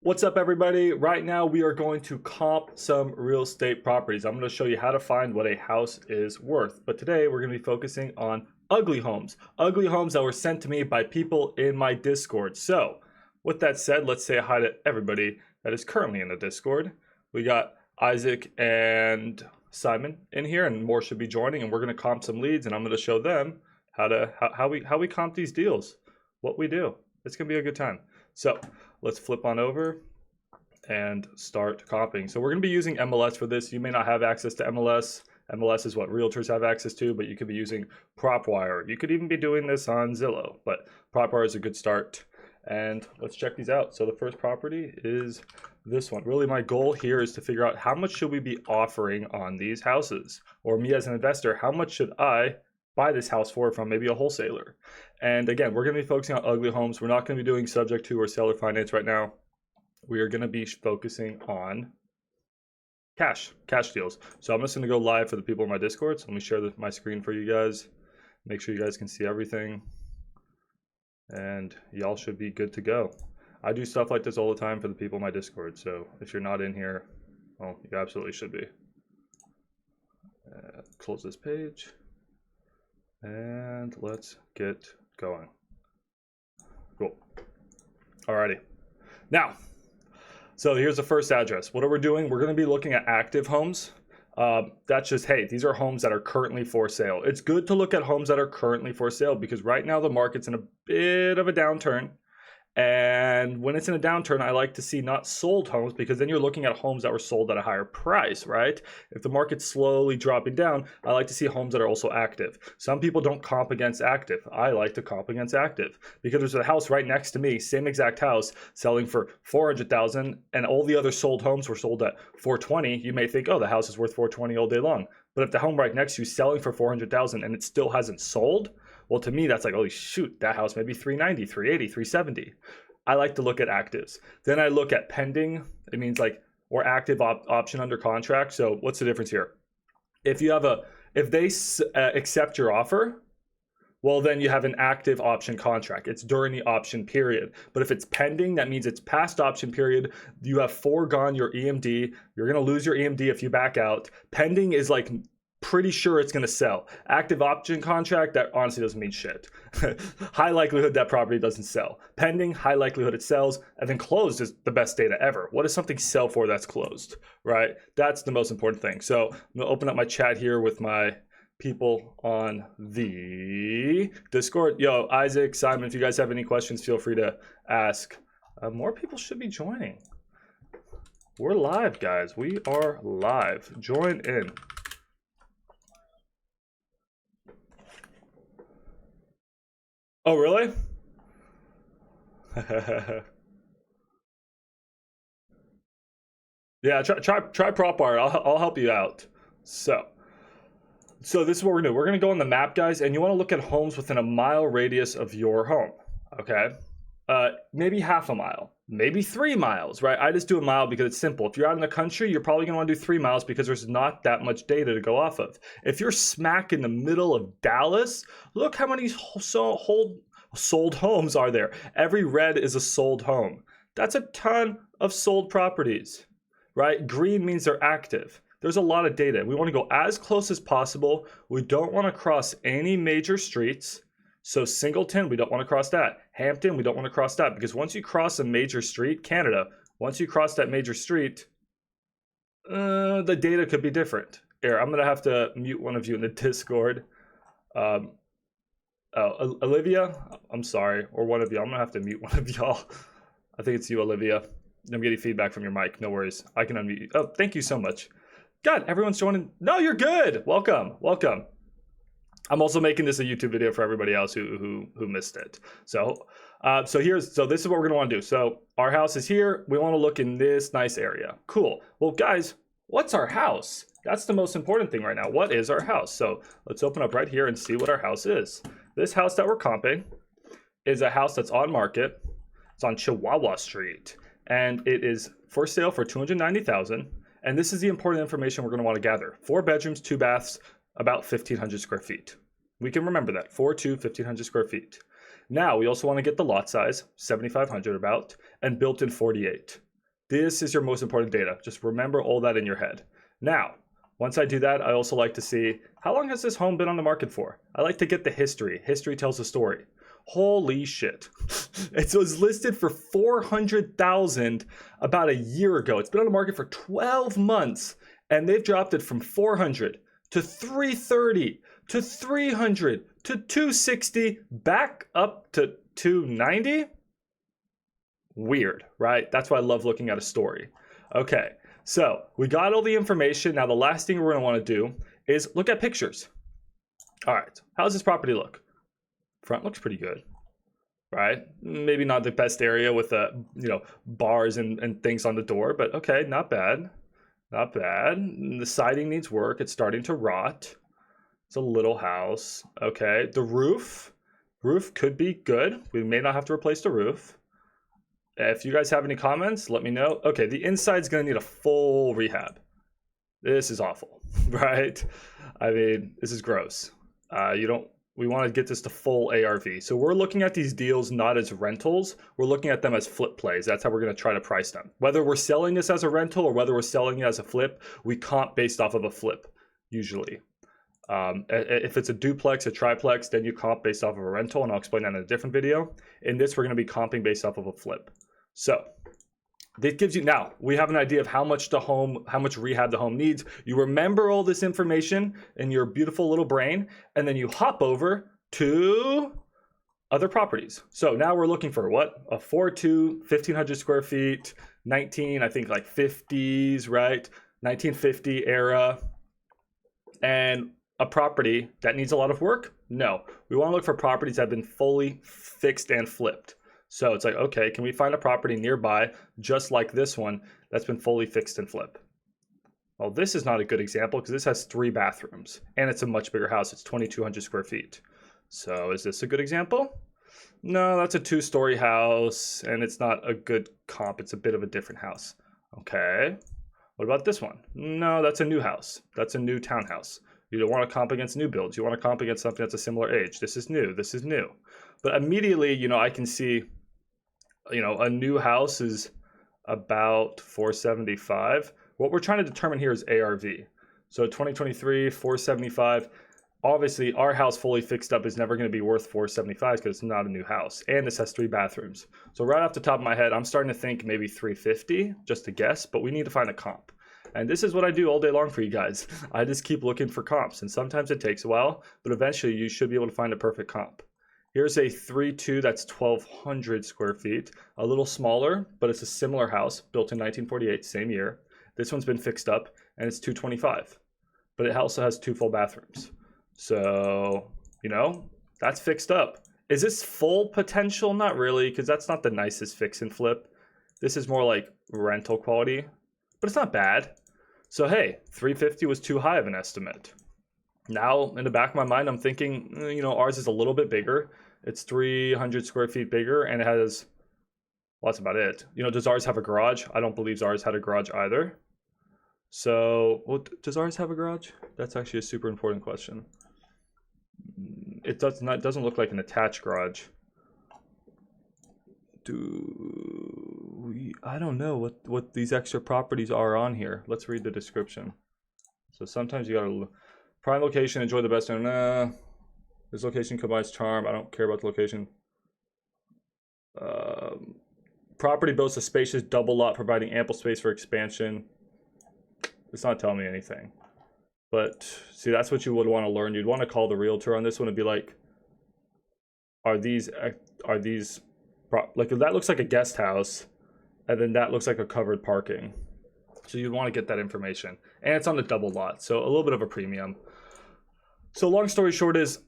What's up, everybody? Right now we are going to comp some real estate properties. I'm going to show you how to find what a house is worth. But today we're going to be focusing on ugly homes that were sent to me by people in my Discord. So with that said, let's say hi to everybody that is currently in the Discord. We got Isaac and Simon in here, and more should be joining, and we're going to comp some leads, and I'm going to show them how we comp these deals, what we do. It's going to be a good time. So let's flip on over and start comping. So we're going to be using MLS for this. You may not have access to MLS. MLS is what realtors have access to, but you could be using PropWire. You could even be doing this on Zillow, but PropWire is a good start. And let's check these out. So the first property is this one. Really, my goal here is to figure out how much should we be offering on these houses? Or me as an investor, how much should I buy this house for from maybe a wholesaler? And again, we're going to be focusing on ugly homes. We're not going to be doing subject to or seller finance right now. We are going to be focusing on cash deals. So I'm just going to go live for the people in my Discord. So let me share my screen for you guys. Make sure you guys can see everything. And y'all should be good to go. I do stuff like this all the time for the people in my Discord. So if you're not in here, well, you absolutely should be. Close this page. And let's get going. Cool. Alrighty. Now, so here's the first address. What are we doing? We're going to be looking at active homes. That's just, hey, these are homes that are currently for sale. It's good to look at homes that are currently for sale because right now the market's in a bit of a downturn. And when it's in a downturn, I like to see not sold homes because then you're looking at homes that were sold at a higher price, right? If the market's slowly dropping down, I like to see homes that are also active. Some people don't comp against active. I like to comp against active because there's a house right next to me, same exact house, selling for $400,000, and all the other sold homes were sold at $420. You may think, oh, the house is worth $420 all day long. But if the home right next to you is selling for $400,000 and it still hasn't sold, well, to me, that's like, holy shoot, that house may be $390, $380, $370. I like to look at actives. Then I look at pending. It means like, or active option under contract. So what's the difference here? If you have if they accept your offer, well, then you have an active option contract. It's during the option period. But if it's pending, that means it's past option period. You have foregone your EMD. You're going to lose your EMD if you back out. Pending is like pretty sure it's going to sell. Active option contract, that honestly doesn't mean shit. High likelihood that property doesn't sell. Pending, high likelihood it sells. And then closed is the best data ever. What does something sell for that's closed, right? That's the most important thing. So I'm going to open up my chat here with my people on the Discord. Yo, Isaac, Simon, if you guys have any questions, feel free to ask. More people should be joining. We're live, guys. We are live. Join in. Oh, really? Yeah, try PropWire. I'll help you out. So this is what we're gonna do. We're gonna go on the map, guys, and you want to look at homes within a mile radius of your home. Okay, maybe half a mile, maybe 3 miles, right? I just do a mile because it's simple. If you're out in the country, you're probably gonna want to do 3 miles because there's not that much data to go off of. If you're smack in the middle of Dallas, look how many sold homes are there. Every red is a sold home. That's a ton of sold properties, right? Green means they're active. There's a lot of data. We want to go as close as possible. We don't want to cross any major streets. So Singleton, we don't want to cross that. Hampton, we don't want to cross that because once you cross a major street, Canada, once you cross that major street, the data could be different. Here, I'm going to have to mute one of you in the Discord. Olivia, I'm sorry, or one of you. I'm going to have to mute one of y'all. I think it's you, Olivia. I'm getting feedback from your mic. No worries. I can unmute you. Oh, thank you so much. God, everyone's joining. No, you're good. Welcome. I'm also making this a YouTube video for everybody else who missed it. So this is what we're going to want to do. So our house is here. We want to look in this nice area. Cool. Well, guys, what's our house? That's the most important thing right now. What is our house? So let's open up right here and see what our house is. This house that we're comping is a house that's on market. It's on Chihuahua Street, and it is for sale for $290,000. And this is the important information we're going to want to gather. 4 bedrooms, 2 baths, about 1,500 square feet. We can remember that, 1,500 square feet. Now, we also want to get the lot size, 7,500 about, and built in 48. This is your most important data. Just remember all that in your head. Now, once I do that, I also like to see how long has this home been on the market for? I like to get the history. History tells a story. Holy shit. It was listed for $400,000 about a year ago. It's been on the market for 12 months and they've dropped it from 400 to 330 to 300 to 260 back up to 290. Weird, right? That's why I love looking at a story. Okay, so we got all the information. Now the last thing we're going to want to do is look at pictures. All right, how does this property look? Front looks pretty good, right? Maybe not the best area with bars and things on the door, but okay, not bad. Not bad. The siding needs work. It's starting to rot. It's a little house. Okay, the roof could be good. We may not have to replace the roof. If you guys have any comments, let me know. Okay, the inside's gonna need a full rehab. This is awful, right? I mean, this is gross. We want to get this to full ARV. So we're looking at these deals not as rentals. We're looking at them as flip plays. That's how we're going to try to price them. Whether we're selling this as a rental or whether we're selling it as a flip, we comp based off of a flip, usually. If it's a duplex, a triplex, then you comp based off of a rental, and I'll explain that in a different video. In this, we're going to be comping based off of a flip. So this gives you, now we have an idea of how much rehab the home needs. You remember all this information in your beautiful little brain, and then you hop over to other properties. So now we're looking for what? A 4.2, 1,500 square feet, 19, I think like 50s, right? 1950 era. And a property that needs a lot of work? No. We want to look for properties that have been fully fixed and flipped. So it's like, okay, can we find a property nearby just like this one that's been fully fixed and flipped? Well, this is not a good example because this has 3 bathrooms and it's a much bigger house. It's 2,200 square feet. So is this a good example? No, that's a 2-story house and it's not a good comp. It's a bit of a different house. Okay. What about this one? No, that's a new house. That's a new townhouse. You don't want to comp against new builds. You want to comp against something that's a similar age. This is new. This is new. But immediately, I can see, a new house is about 475. What we're trying to determine here is ARV. So 2023, 475. Obviously, our house fully fixed up is never going to be worth 475 because it's not a new house. And this has 3 bathrooms. So right off the top of my head, I'm starting to think maybe 350, just to guess, but we need to find a comp. And this is what I do all day long for you guys. I just keep looking for comps, and sometimes it takes a while, but eventually you should be able to find a perfect comp. Here's a 3.2 that's 1,200 square feet, a little smaller, but it's a similar house built in 1948, same year. This one's been fixed up and it's 225, but it also has 2 full bathrooms. So, that's fixed up. Is this full potential? Not really, because that's not the nicest fix and flip. This is more like rental quality, but it's not bad. So hey, 350 was too high of an estimate. Now, in the back of my mind, I'm thinking, ours is a little bit bigger. It's 300 square feet bigger, and it has, well, that's about it. Does ours have a garage? I don't believe ours had a garage either. So, does ours have a garage? That's actually a super important question. It doesn't look like an attached garage. I don't know what these extra properties are on here. Let's read the description. So sometimes you gotta look. Prime location, enjoy the best. This location combines charm. I don't care about the location. Property boasts a spacious double lot, providing ample space for expansion. It's not telling me anything. But see, that's what you would want to learn. You'd want to call the realtor on this one and be like, are these like, that looks like a guest house, and then that looks like a covered parking. So you'd want to get that information, and it's on the double lot, so a little bit of a premium. So long story short is,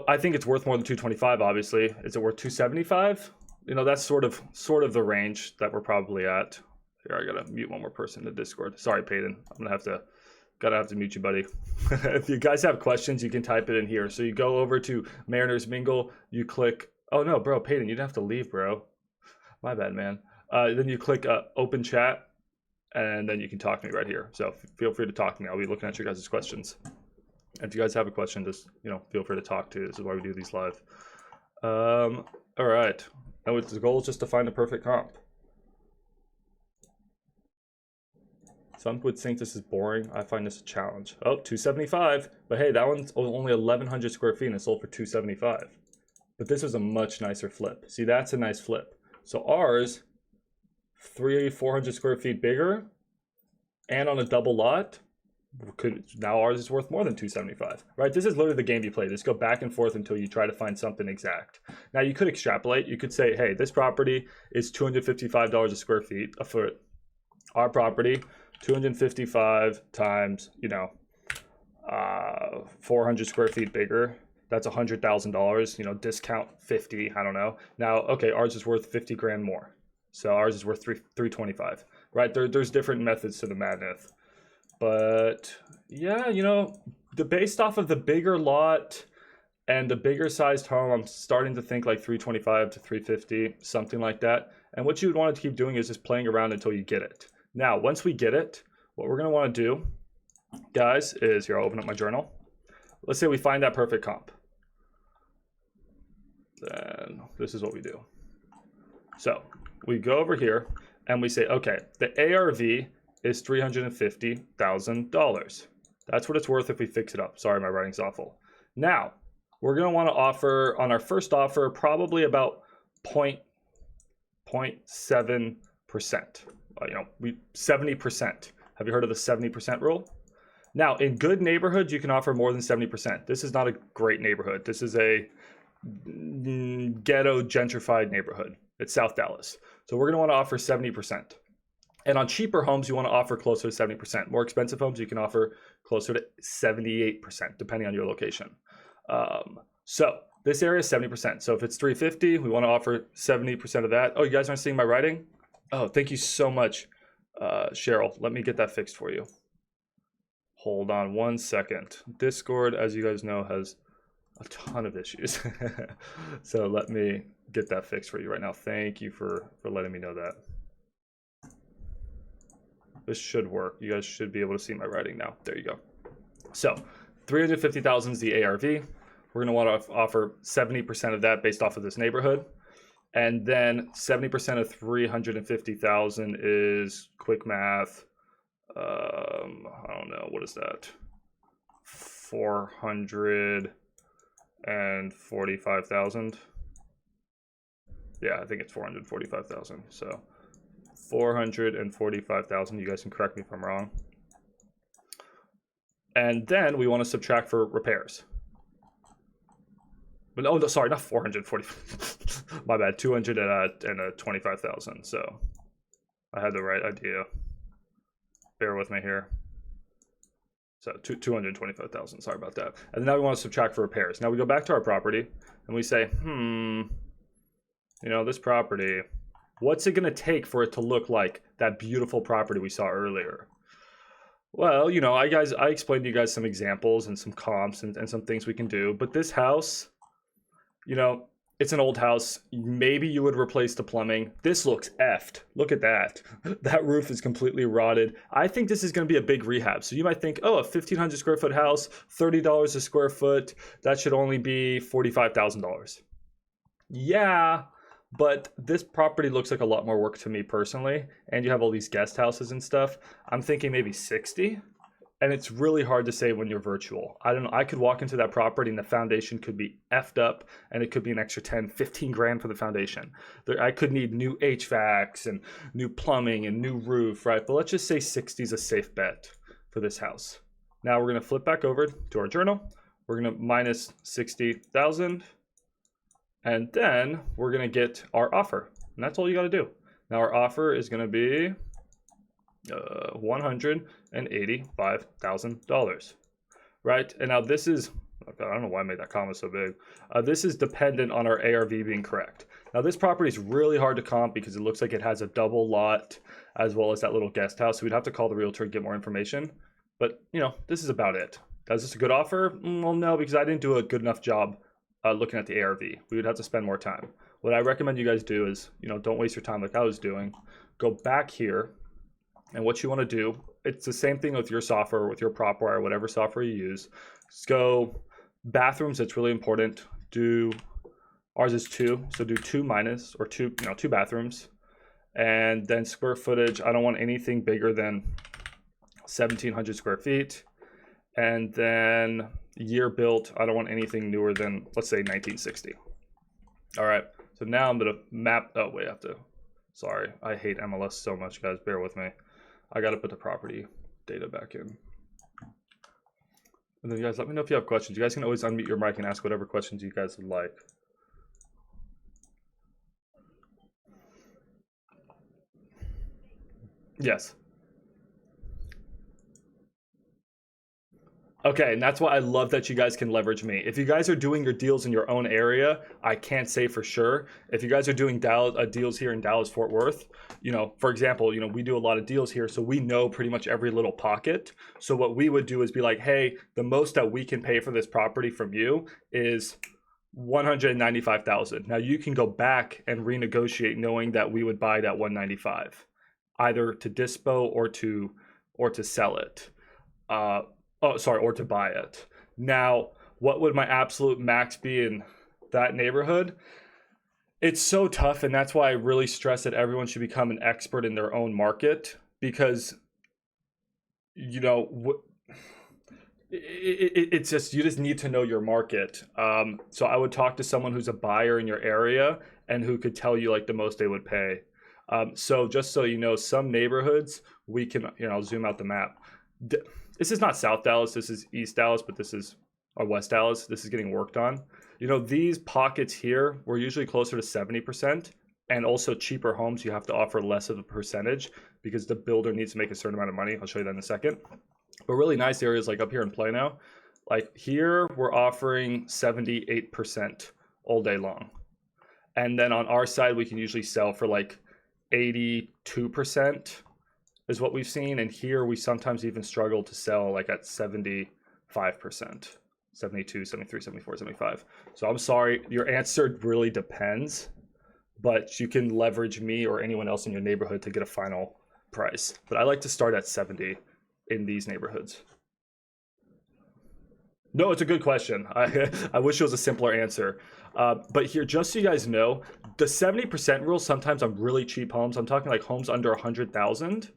I think it's worth more than 225. Obviously, is it worth 275? That's sort of the range that we're probably at. Here, I gotta mute one more person in the Discord. Sorry, Peyton. I'm gonna have to mute you, buddy. If you guys have questions, you can type it in here. So you go over to Mariners Mingle, you click. Oh no, bro, Peyton, you didn't have to leave, bro. My bad, man. Then you click open chat, and then you can talk to me right here. So feel free to talk to me. I'll be looking at your guys' questions. If you guys have a question, just feel free to talk to. This is why we do these live. All right. Now the goal is just to find the perfect comp. Some would think this is boring. I find this a challenge. Oh, 275. But hey, that one's only 1,100 square feet and it sold for 275. But this was a much nicer flip. See, that's a nice flip. So ours, 400 square feet bigger and on a double lot, now ours is worth more than 275, right? This is literally the game you play. Just go back and forth until you try to find something exact. Now you could extrapolate. You could say, hey, this property is $255 a square feet a foot. Our property, 255 times, 400 square feet bigger. That's $100,000, discount 50, I don't know. Now, okay, ours is worth 50 grand more. So ours is worth 325, right? There's different methods to the madness. But yeah, based off of the bigger lot and the bigger sized home, I'm starting to think like 325 to 350, something like that. And what you would want to keep doing is just playing around until you get it. Now, once we get it, what we're going to want to do, guys, is here, I'll open up my journal. Let's say we find that perfect comp. Then this is what we do. So we go over here and we say, okay, the ARV is $350,000. That's what it's worth if we fix it up. Sorry, my writing's awful. Now, we're going to want to offer on our first offer probably about 0.7%. 70%. Have you heard of the 70% rule? Now, in good neighborhoods, you can offer more than 70%. This is not a great neighborhood. This is a ghetto gentrified neighborhood. It's South Dallas. So we're going to want to offer 70%. And on cheaper homes, you want to offer closer to 70%. More expensive homes, you can offer closer to 78%, depending on your location. So this area is 70%. So if it's 350, we want to offer 70% of that. Oh, you guys aren't seeing my writing? Oh, thank you so much, Cheryl. Let me get that fixed for you. Hold on one second. Discord, as you guys know, has a ton of issues. So let me get that fixed for you right now. Thank you for letting me know that. This should work. You guys should be able to see my writing now. There you go. So 350,000 is the ARV. We're going to want to offer 70% of that based off of this neighborhood. And then 70% of 350,000 is quick math. I don't know. What is that? 445,000. Yeah, I think it's 445,000. So 445,000. You guys can correct me if I'm wrong. And then we want to subtract for repairs. But oh no, sorry, not 440. My bad. 225,000. So I had the right idea. Bear with me here. So 225,000. Sorry about that. And now we want to subtract for repairs. Now we go back to our property and we say, this property, what's it going to take for it to look like that beautiful property we saw earlier? Well, I explained to you guys some examples and some comps and some things we can do. But this house, it's an old house. Maybe you would replace the plumbing. This looks effed. Look at that. That roof is completely rotted. I think this is going to be a big rehab. So you might think, oh, a 1,500 square foot house, $30 a square foot, that should only be $45,000. Yeah, but this property looks like a lot more work to me personally. And you have all these guest houses and stuff. I'm thinking maybe 60. And it's really hard to say when you're virtual. I don't know. I could walk into that property and the foundation could be effed up and it could be an extra 10, 15 grand for the foundation. I could need new HVACs and new plumbing and new roof, right? But let's just say 60 is a safe bet for this house. Now we're going to flip back over to our journal. We're going to minus 60,000. And then we're going to get our offer. And that's all you got to do. Now our offer is going to be $185,000, right? And now this is, I don't know why I made that comma so big. This is dependent on our ARV being correct. Now this property is really hard to comp because it looks like it has a double lot as well as that little guest house. So we'd have to call the realtor and get more information. But this is about it. Is this a good offer? Well, no, because I didn't do a good enough job looking at the ARV. We would have to spend more time. What I recommend you guys do is, don't waste your time like I was doing. Go back here. And what you want to do, it's the same thing with your software, with your PropWire, whatever software you use. Just go bathrooms. It's really important. Ours is 2, so do 2 minus or 2 bathrooms, and then square footage. I don't want anything bigger than 1,700 square feet. And then year built, I don't want anything newer than, let's say 1960. All right, so now I'm gonna map, oh wait, I have to, sorry, I hate MLS so much, guys, bear with me. I gotta put the property data back in. And then you guys, let me know if you have questions. You guys can always unmute your mic and ask whatever questions you guys would like. Yes. Okay, and that's why I love that you guys can leverage me. If you guys are doing your deals in your own area, I can't say for sure. If you guys are doing deals here in Dallas, Fort Worth, you know, for example, you know, we do a lot of deals here, so we know pretty much every little pocket. So what we would do is be like, hey, the most that we can pay for this property from you is $195,000. Now you can go back and renegotiate, knowing that we would buy that 195, either to dispo or to sell it. Or to buy it. Now, what would my absolute max be in that neighborhood? It's so tough, and that's why I really stress that everyone should become an expert in their own market, because, you know, it's just, you just need to know your market. So I would talk to someone who's a buyer in your area and who could tell you like the most they would pay. So just so you know, some neighborhoods we can, you know, I'll zoom out the map. This is not South Dallas, this is East Dallas, but this is West Dallas. This is getting worked on. You know, these pockets here, we're usually closer to 70%, and also cheaper homes, you have to offer less of a percentage because the builder needs to make a certain amount of money. I'll show you that in a second. But really nice areas like up here in Plano, like here, we're offering 78% all day long. And then on our side, we can usually sell for like 82%. Is what we've seen, and here we sometimes even struggle to sell like at 75%, 72, 73, 74, 75. So I'm sorry, your answer really depends, but you can leverage me or anyone else in your neighborhood to get a final price. But I like to start at 70 in these neighborhoods. No, it's a good question. I wish it was a simpler answer. But here, just so you guys know, the 70% rule, sometimes on really cheap homes, I'm talking like homes under 100,000,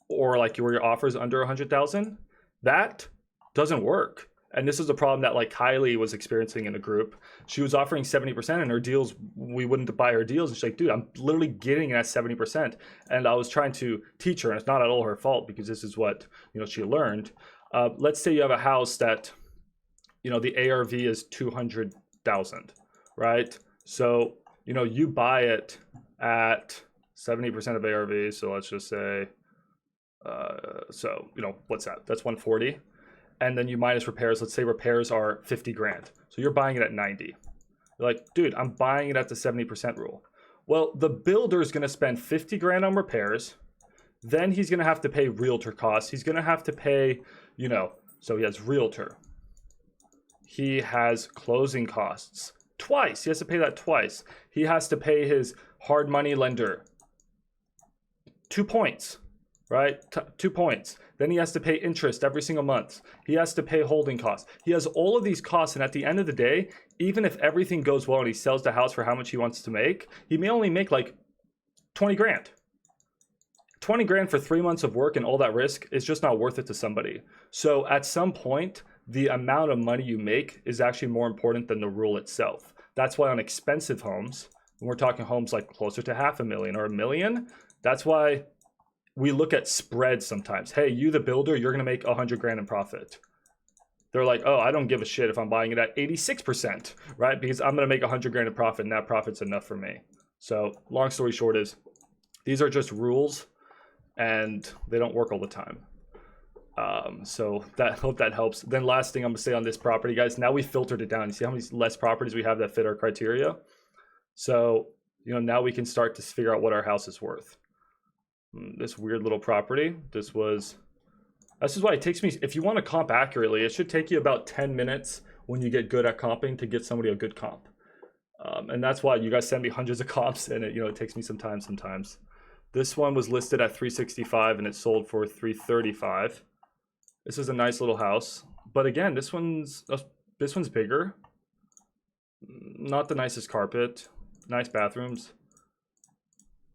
or like where your offer is under 100,000, that doesn't work. And this is a problem that like Kylie was experiencing in a group. She was offering 70% and her deals, we wouldn't buy her deals. And she's like, dude, I'm literally getting it at 70%. And I was trying to teach her, and it's not at all her fault because this is what, you know, she learned. Let's say you have a house that, you know, the ARV is 200,000, right? So, you know, you buy it at 70% of ARV. So let's just say, so, you know, what's that? That's 140. And then you minus repairs. Let's say repairs are 50 grand. So you're buying it at 90. You're like, dude, I'm buying it at the 70% rule. Well, the builder is going to spend 50 grand on repairs. Then he's going to have to pay realtor costs. He's going to have to pay, you know, so he has realtor. He has closing costs twice. He has to pay that twice. He has to pay his hard money lender 2 points. Right? 2 points. Then he has to pay interest every single month. He has to pay holding costs. He has all of these costs. And at the end of the day, even if everything goes well and he sells the house for how much he wants to make, he may only make like 20 grand. 20 grand for 3 months of work and all that risk is just not worth it to somebody. So at some point, the amount of money you make is actually more important than the rule itself. That's why on expensive homes, when we're talking homes like closer to $500,000 or $1 million, that's why we look at spreads sometimes. Hey, you the builder, you're gonna make 100 grand in profit. They're like, oh, I don't give a shit if I'm buying it at 86%, right? Because I'm gonna make 100 grand in profit and that profit's enough for me. So long story short is, these are just rules and they don't work all the time. So that, hope that helps. Then last thing I'm gonna say on this property, guys, now we filtered it down. You see how many less properties we have that fit our criteria? So, you know, now we can start to figure out what our house is worth. This weird little property, this is why it takes me, if you want to comp accurately, it should take you about 10 minutes when you get good at comping to get somebody a good comp. And that's why you guys send me hundreds of comps and it, you know, it takes me some time sometimes. This one was listed at 365 and it sold for 335. This is a nice little house, but again, this one's bigger. Not the nicest carpet, nice bathrooms.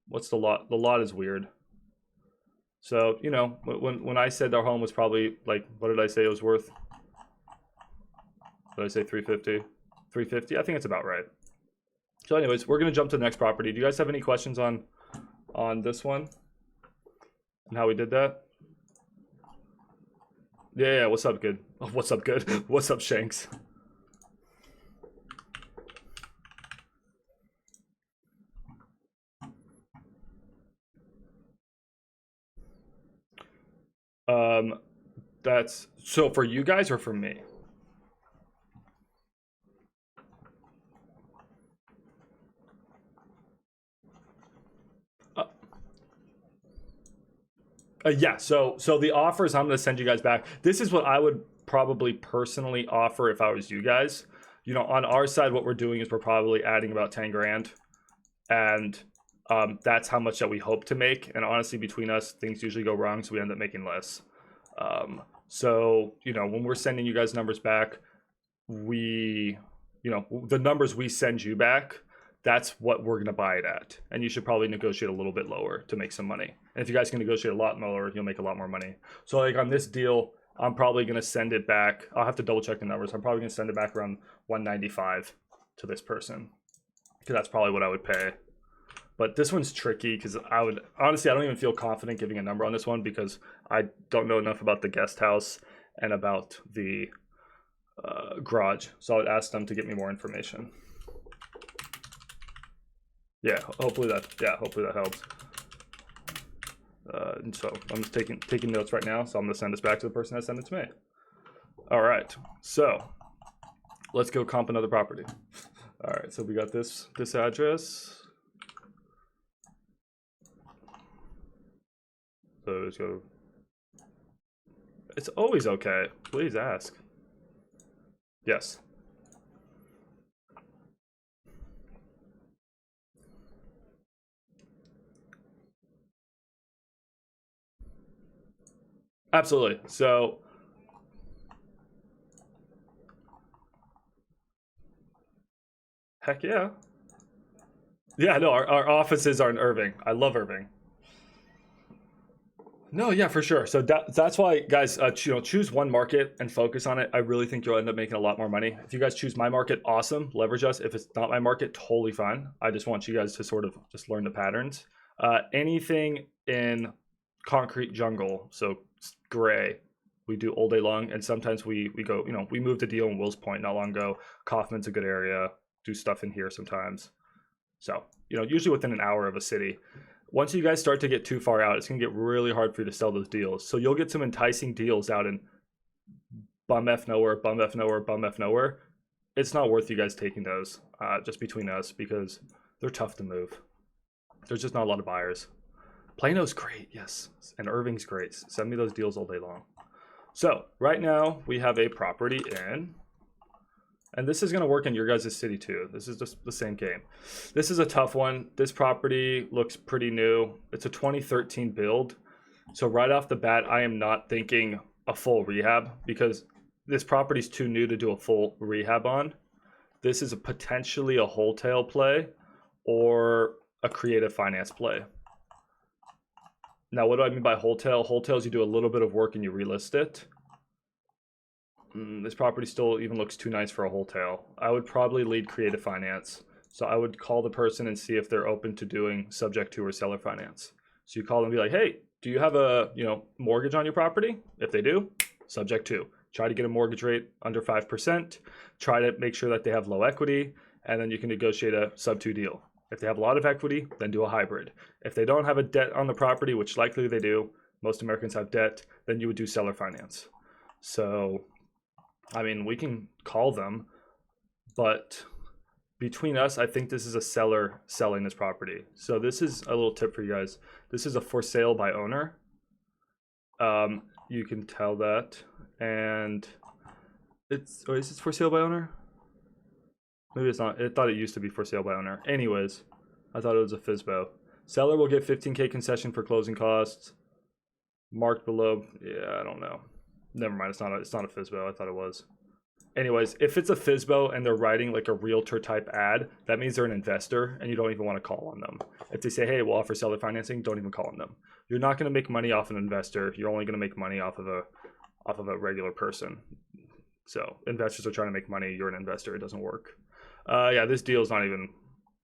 What's the lot? The lot is weird. So, you know, when I said our home was probably like, what did I say it was worth? Did I say 350? 350? I think it's about right. So anyways, we're going to jump to the next property. Do you guys have any questions on this one and how we did that? Yeah, what's up, good? What's up, good? What's up, Shanks? That's so for you guys or for me? Yeah, so the offers I'm going to send you guys back. This is what I would probably personally offer if I was you guys. You know, on our side, what we're doing is we're probably adding about 10 grand, and that's how much that we hope to make. And honestly, between us, things usually go wrong, so we end up making less. So you know, when we're sending you guys numbers back, we, you know, the numbers we send you back, that's what we're going to buy it at. And you should probably negotiate a little bit lower to make some money. And if you guys can negotiate a lot lower, you'll make a lot more money. So like on this deal, I'm probably going to send it back. I'll have to double check the numbers. I'm probably going to send it back around 195 to this person, because that's probably what I would pay. But this one's tricky because I would, honestly, I don't even feel confident giving a number on this one because I don't know enough about the guest house and about the garage. So I would ask them to get me more information. Yeah, hopefully that helps. And so I'm just taking notes right now. So I'm gonna send this back to the person that sent it to me. All right, so let's go comp another property. All right, so we got this address. So let's go. It's always okay. Please ask. Yes. Absolutely. So heck yeah. Yeah, no, our offices are in Irving. I love Irving. No, yeah, for sure. So that's why, guys, you know, choose one market and focus on it. I really think you'll end up making a lot more money. If you guys choose my market, awesome, leverage us. If it's not my market, totally fine. I just want you guys to sort of just learn the patterns. Anything in concrete jungle, so gray, we do all day long, and sometimes we go, you know, we moved a deal in Wills Point not long ago. Kaufman's a good area. Do stuff in here sometimes. So, you know, usually within an hour of a city. Once you guys start to get too far out, it's going to get really hard for you to sell those deals. So you'll get some enticing deals out in bum F nowhere, bum F nowhere, bum F nowhere. It's not worth you guys taking those, just between us, because they're tough to move. There's just not a lot of buyers. Plano's great, yes. And Irving's great. Send me those deals all day long. So right now we have a property in, and this is going to work in your guys' city too. This is just the same game. This is a tough one. This property looks pretty new. It's a 2013 build. So right off the bat, I am not thinking a full rehab because this property is too new to do a full rehab on. This is potentially a wholesale play or a creative finance play. Now, what do I mean by wholesale? Wholesale is you do a little bit of work and you relist it. This property still even looks too nice for a wholesale. I would probably lead creative finance. So I would call the person and see if they're open to doing subject to or seller finance. So you call them and be like, hey, do you have a mortgage on your property? If they do, subject to. Try to get a mortgage rate under 5%. Try to make sure that they have low equity, and then you can negotiate a sub-2 deal. If they have a lot of equity, then do a hybrid. If they don't have a debt on the property, which likely they do, most Americans have debt, then you would do seller finance. So I mean, we can call them, but between us, I think this is a seller selling this property. So this is a little tip for you guys. This is a for sale by owner. You can tell that, and is this for sale by owner? Maybe it's not. I thought it used to be for sale by owner. Anyways, I thought it was a FSBO. Seller will get 15K concession for closing costs. Marked below. Yeah, I don't know. Never mind, it's not a FSBO. I thought it was. Anyways, if it's a FSBO and they're writing like a realtor type ad, that means they're an investor and you don't even want to call on them. If they say, hey, we'll offer seller financing, don't even call on them. You're not going to make money off an investor. You're only going to make money off of a regular person. So investors are trying to make money. You're an investor. It doesn't work. Yeah, this deal is not even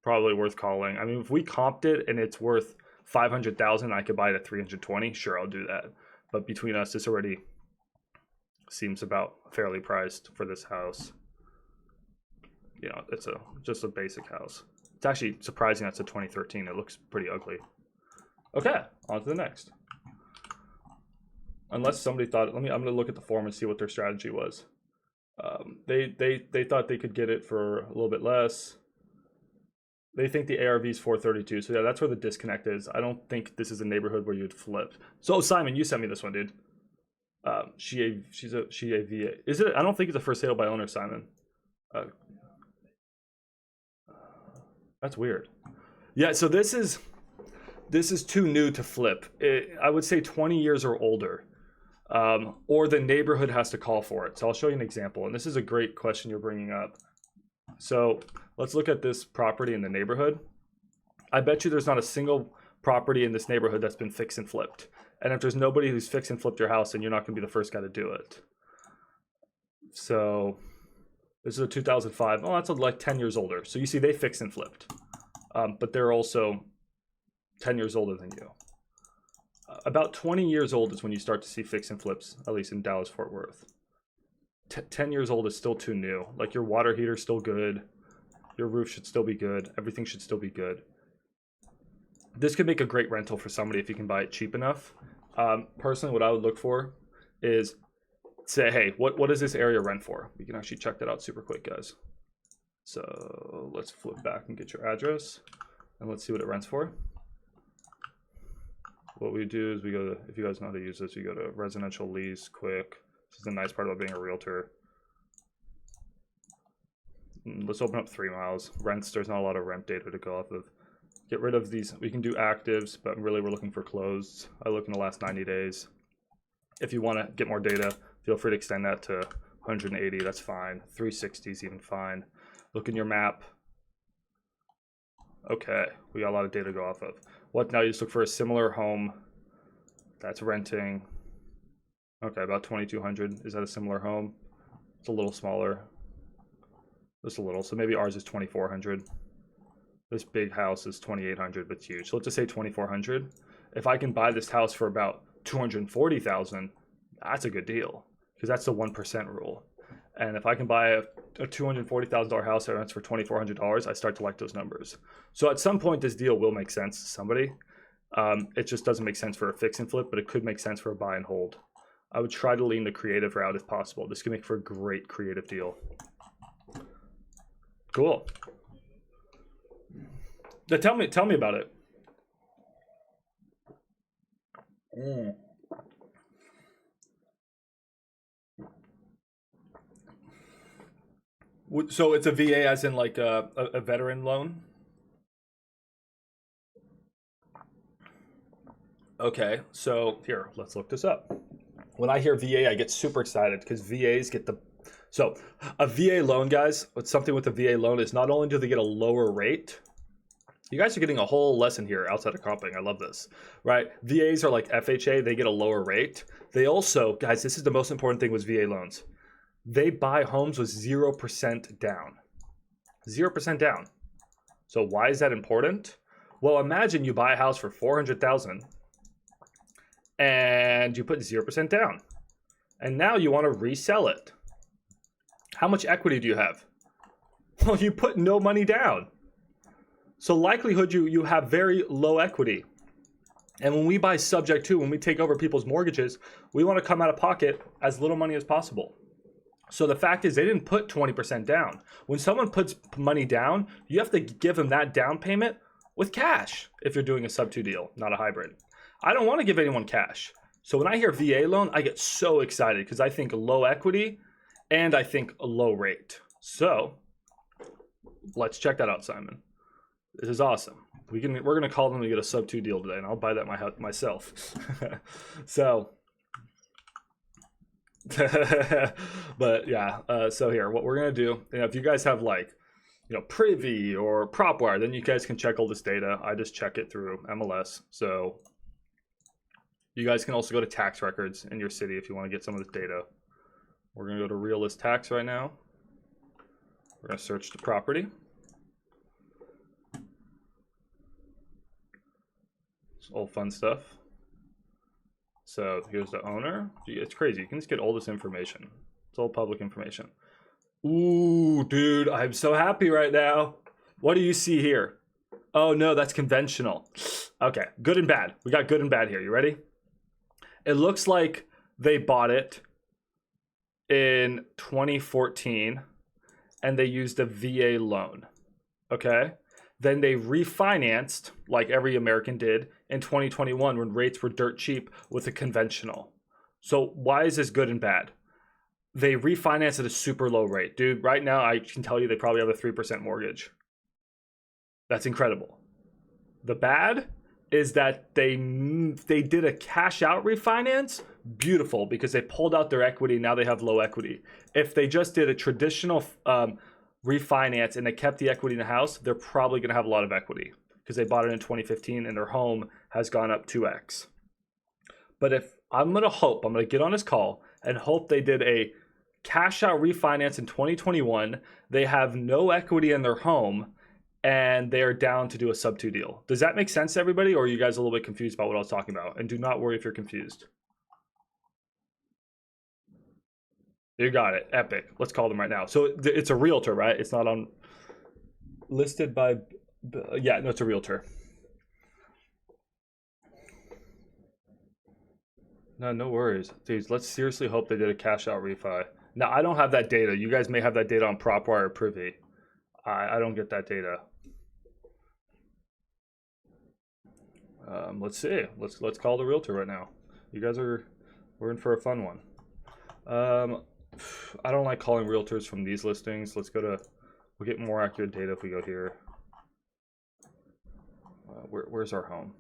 probably worth calling. I mean, if we comped it and it's worth 500,000, I could buy it at 320. Sure, I'll do that. But between us, this already seems about fairly priced for this house. You know, it's just a basic house. It's actually surprising that's a 2013. It looks pretty ugly. Okay, on to the next. Unless somebody thought, I'm gonna look at the form and see what their strategy was. They thought they could get it for a little bit less. They think the ARV is 432. So yeah, that's where the disconnect is. I don't think this is a neighborhood where you'd flip. So Simon, you sent me this one, dude. She a VA. Is it? I don't think it's a for sale by owner, Simon. That's weird. Yeah, so this is too new to flip. I would say 20 years or older, or the neighborhood has to call for it. So I'll show you an example, and this is a great question you're bringing up. So let's look at this property in the neighborhood. I bet you there's not a single property in this neighborhood that's been fixed and flipped. And if there's nobody who's fixed and flipped your house, then you're not going to be the first guy to do it. So this is a 2005. Oh, that's like 10 years older. So you see they fixed and flipped. But they're also 10 years older than you. About 20 years old is when you start to see fix and flips, at least in Dallas, Fort Worth. 10 years old is still too new. Like your water heater's still good. Your roof should still be good. Everything should still be good. This could make a great rental for somebody if you can buy it cheap enough. Personally, what I would look for is say, hey, what does this area rent for? We can actually check that out super quick, guys. So let's flip back and get your address, and let's see what it rents for. What we do is we go to, if you guys know how to use this, you go to residential lease, quick. This is the nice part about being a realtor. Let's open up 3 miles. Rents, there's not a lot of rent data to go off of. Get rid of these. We can do actives, but really we're looking for closed. I look in the last 90 days. If you want to get more data, feel free to extend that to 180. That's fine. 360 is even fine. Look in your map. Okay, we got a lot of data to go off of. What now? You just look for a similar home that's renting. Okay, about 2,200. Is that a similar home? It's a little smaller. Just a little. So maybe ours is 2,400. This big house is 2,800, but it's huge. So let's just say 2,400. If I can buy this house for about 240,000, that's a good deal because that's the 1% rule. And if I can buy a $240,000 house that rents for $2,400, I start to like those numbers. So at some point, this deal will make sense to somebody. It just doesn't make sense for a fix and flip, but it could make sense for a buy and hold. I would try to lean the creative route if possible. This could make for a great creative deal. Cool. Now tell me about it. So it's a VA as in like a veteran loan? Okay, so here, let's look this up. When I hear VA, I get super excited because VAs get the... So a VA loan, guys, what's something with a VA loan is not only do they get a lower rate, you guys are getting a whole lesson here outside of comping. I love this, right? VAs are like FHA. They get a lower rate. They also, guys, this is the most important thing with VA loans. They buy homes with 0% down. 0% down. So why is that important? Well, imagine you buy a house for $400,000 and you put 0% down. And now you want to resell it. How much equity do you have? Well, you put no money down. So likelihood you have very low equity. And when we buy subject to, when we take over people's mortgages, we want to come out of pocket as little money as possible. So the fact is they didn't put 20% down. When someone puts money down, you have to give them that down payment with cash if you're doing a sub-2 deal, not a hybrid. I don't want to give anyone cash. So when I hear VA loan, I get so excited because I think low equity and I think a low rate. So let's check that out, Simon. This is awesome. We're gonna call them to get a sub-2 deal today, and I'll buy that myself. So, but yeah. So here, what we're gonna do, if you guys have like, Privy or PropWire, then you guys can check all this data. I just check it through MLS. So You guys can also go to tax records in your city if you want to get some of this data. We're going to go to real list tax right now. We're going to search the property. It's old fun stuff. So here's the owner. Gee, it's crazy. You can just get all this information. It's all public information. Ooh, dude, I'm so happy right now. What do you see here? Oh no, that's conventional. Okay, good and bad. We got good and bad here. You ready? It looks like they bought it in 2014 and they used a VA loan. Okay? Then they refinanced, like every American did, in 2021 when rates were dirt cheap with a conventional. So why is this good and bad? They refinanced at a super low rate. Dude, right now I can tell you they probably have a 3% mortgage. That's incredible. The bad is that they did a cash out refinance. Beautiful, because they pulled out their equity. Now they have low equity. If they just did a traditional refinance and they kept the equity in the house, they're probably going to have a lot of equity because they bought it in 2015 and their home has gone up 2x. But if I'm going to get on this call and hope they did a cash out refinance in 2021, they have no equity in their home, and they're down to do a sub 2 deal. Does that make sense to everybody, or are you guys a little bit confused about what I was talking about? And do not worry if you're confused. You got it. Epic. Let's call them right now. So it's a realtor, right? It's not on listed by, yeah, no, it's a realtor. No worries. Dude, let's seriously hope they did a cash out refi. Now, I don't have that data. You guys may have that data on PropWire or Privy. I don't get that data. Let's see. Let's call the realtor right now. You guys we're in for a fun one. I don't like calling realtors from these listings. We'll get more accurate data if we go here. Where's our home?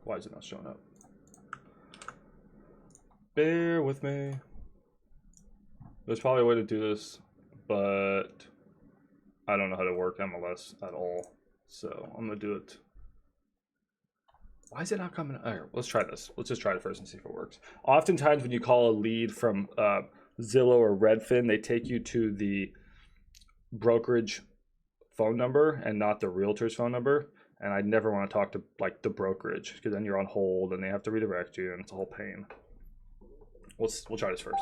Why is it not showing up? Bear with me. There's probably a way to do this, but I don't know how to work MLS at all. So I'm gonna do it. Why is it not coming? All right, let's try this. Let's just try it first and see if it works. Oftentimes when you call a lead from Zillow or Redfin, they take you to the brokerage phone number and not the realtor's phone number. And I never want to talk to like the brokerage because then you're on hold and they have to redirect you and it's a whole pain. We'll try this first.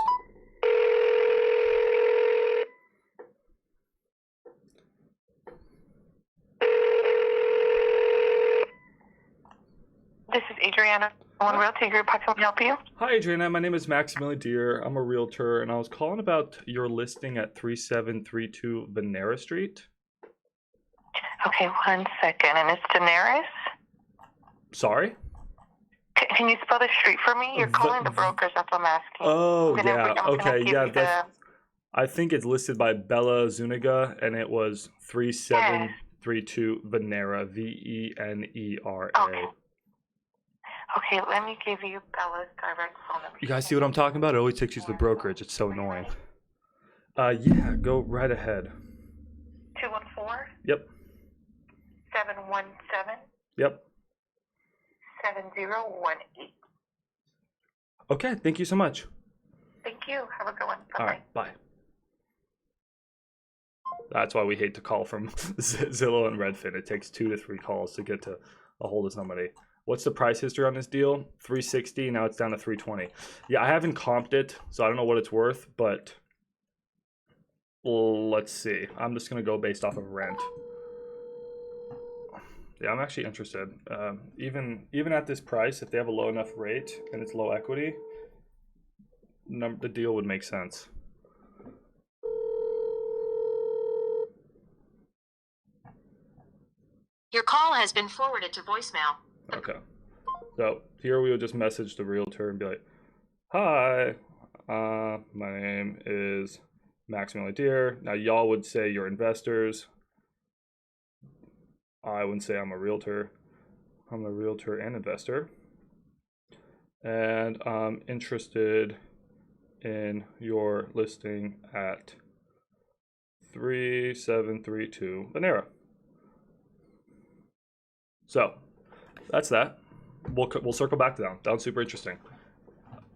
This is Adriana, One Realty Group. How can we help you? Hi, Adriana. My name is Maximilian Deere. I'm a realtor, and I was calling about your listing at 3732 Venera Street. Okay, 1 second. And it's Daenerys? Sorry? Can you spell the street for me? You're calling the brokers. That's what I'm asking. Oh, yeah. Okay, yeah. I think it's listed by Bella Zuniga, and it was 3732 Venera, Venera. Okay, let me give you Bella's direct phone number. You guys see what I'm talking about? It always takes you to the brokerage. It's so annoying. Yeah, go right ahead. 214? Yep. 717? Yep. 7018. Okay, thank you so much. Thank you. Have a good one. Bye-bye. All right, bye. That's why we hate to call from Zillow and Redfin. It takes 2 to 3 calls to get to a hold of somebody. What's the price history on this deal? 360. Now it's down to 320. Yeah, I haven't comped it, so I don't know what it's worth, but let's see. I'm just going to go based off of rent. Yeah, I'm actually interested. Even at this price, if they have a low enough rate and it's low equity, the deal would make sense. Your call has been forwarded to voicemail. Okay. So here we will just message the realtor and be like, hi, my name is Maximilian Deere. Now y'all would say you're investors. I wouldn't say I'm a realtor. I'm a realtor and investor. And I'm interested in your listing at 3732 Venera. So that's that. we'll circle back to them. That's super interesting.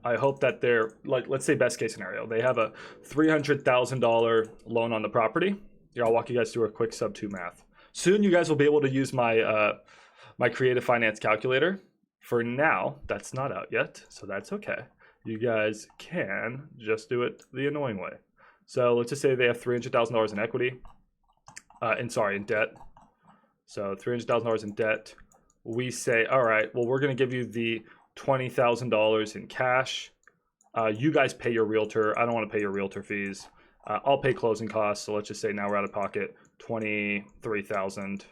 I hope that they're like, let's say best case scenario, they have a $300,000 loan on the property. Here, I'll walk you guys through a quick sub 2 math. Soon you guys will be able to use my my creative finance calculator. For now, that's not out yet, so that's okay. You guys can just do it the annoying way. So let's just say they have $300,000 in equity, in debt. So $300,000 in debt. We say, all right, well, we're going to give you the $20,000 in cash. You guys pay your realtor. I don't want to pay your realtor fees. I'll pay closing costs. So let's just say now we're out of pocket $23,000.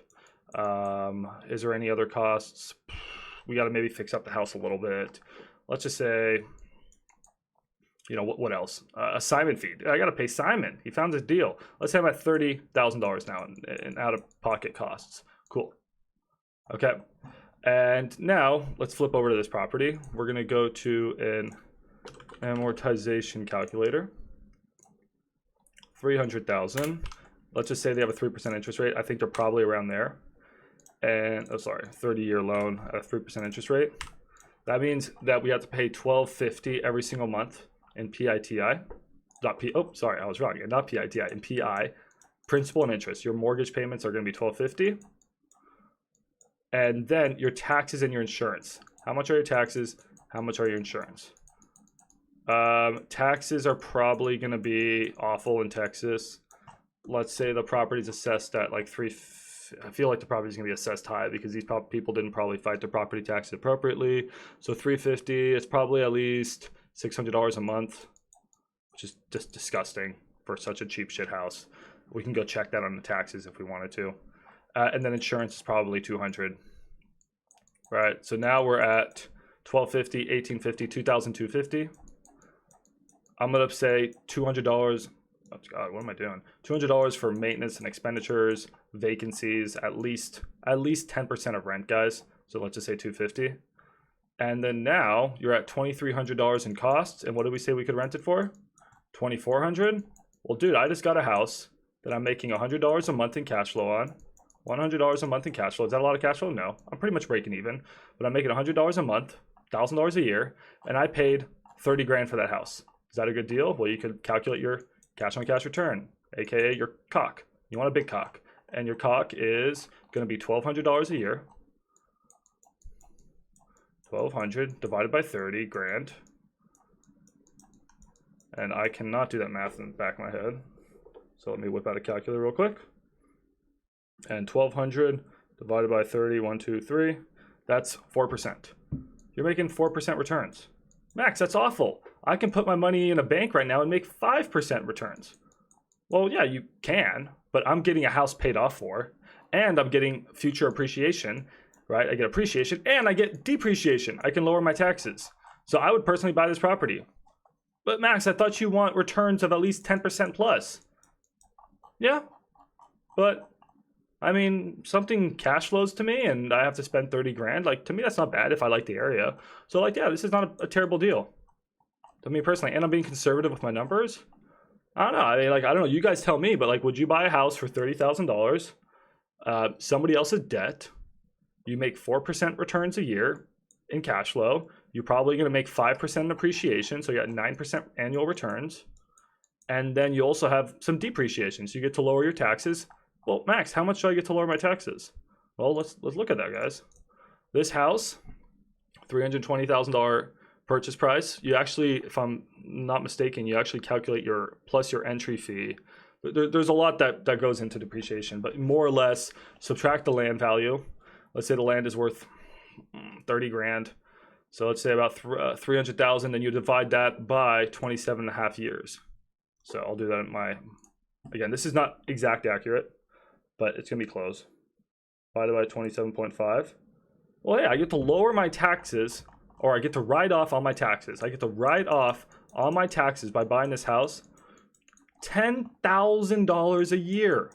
Is there any other costs? We got to maybe fix up the house a little bit. Let's just say, you know, what else? A Simon fee. I got to pay Simon. He found this deal. Let's say I'm at $30,000 now in out-of-pocket costs. Cool. Okay. And now let's flip over to this property. We're going to go to an amortization calculator. 300,000. Let's just say they have a 3% interest rate. I think they're probably around there. And, 30-year loan at a 3% interest rate. That means that we have to pay $1,250 every single month in PITI. I was wrong. Not PITI, in PI. Principal and interest. Your mortgage payments are going to be $1,250. And then your taxes and your insurance. How much are your taxes? How much are your insurance? Taxes are probably going to be awful in Texas. Let's say the property's assessed at like I feel like the property's going to be assessed high because these people didn't probably fight their property taxes appropriately. So $350, it's probably at least $600 a month, which is just disgusting for such a cheap shit house. We can go check that on the taxes if we wanted to. And then insurance is probably $200. Right, so now we're at $1,250, $1,850, $2,250. I'm gonna say $200. Oh God, what am I doing? $200 for maintenance and expenditures, vacancies, at least 10% of rent, guys. So let's just say $250. And then now you're at $2,300 in costs. And what did we say we could rent it for? $2,400. Well, dude, I just got a house that I'm making $100 a month in cash flow on. $100 a month in cash flow. Is that a lot of cash flow? No, I'm pretty much breaking even. But I'm making $100 a month, $1,000 a year, and I paid 30 grand for that house. Is that a good deal? Well, you could calculate your cash on cash return, aka your cock. You want a big cock, and your cock is going to be $1,200 a year. 1,200 divided by 30 grand. And I cannot do that math in the back of my head. So let me whip out a calculator real quick. And 1,200 divided by 30, 1, 2, 3, that's 4%. You're making 4% returns. Max, that's awful. I can put my money in a bank right now and make 5% returns. Well, yeah, you can, but I'm getting a house paid off for, and I'm getting future appreciation, right? I get appreciation, and I get depreciation. I can lower my taxes. So I would personally buy this property. But Max, I thought you want returns of at least 10% plus. Yeah, but I mean, something cash flows to me and I have to spend 30 grand. Like, to me, that's not bad if I like the area. So like, yeah, this is not a terrible deal to me personally. And I'm being conservative with my numbers. I don't know. I mean, like, I don't know. You guys tell me, but like, would you buy a house for $30,000? Somebody else's debt. You make 4% returns a year in cash flow. You're probably going to make 5% in appreciation. So you got 9% annual returns. And then you also have some depreciation. So you get to lower your taxes. Well, Max, how much do I get to lower my taxes? Well, let's look at that, guys. This house, $320,000 purchase price. You actually, if I'm not mistaken, you actually calculate your plus your entry fee. There's a lot that goes into depreciation, but more or less subtract the land value. Let's say the land is worth 30 grand. So let's say about 300,000, then you divide that by 27 and a half years. So I'll do that in again, this is not exact accurate, but it's going to be close. Divided by 27.5. Well, yeah, I get to lower my taxes, or I get to write off on my taxes. I get to write off on my taxes by buying this house $10,000 a year.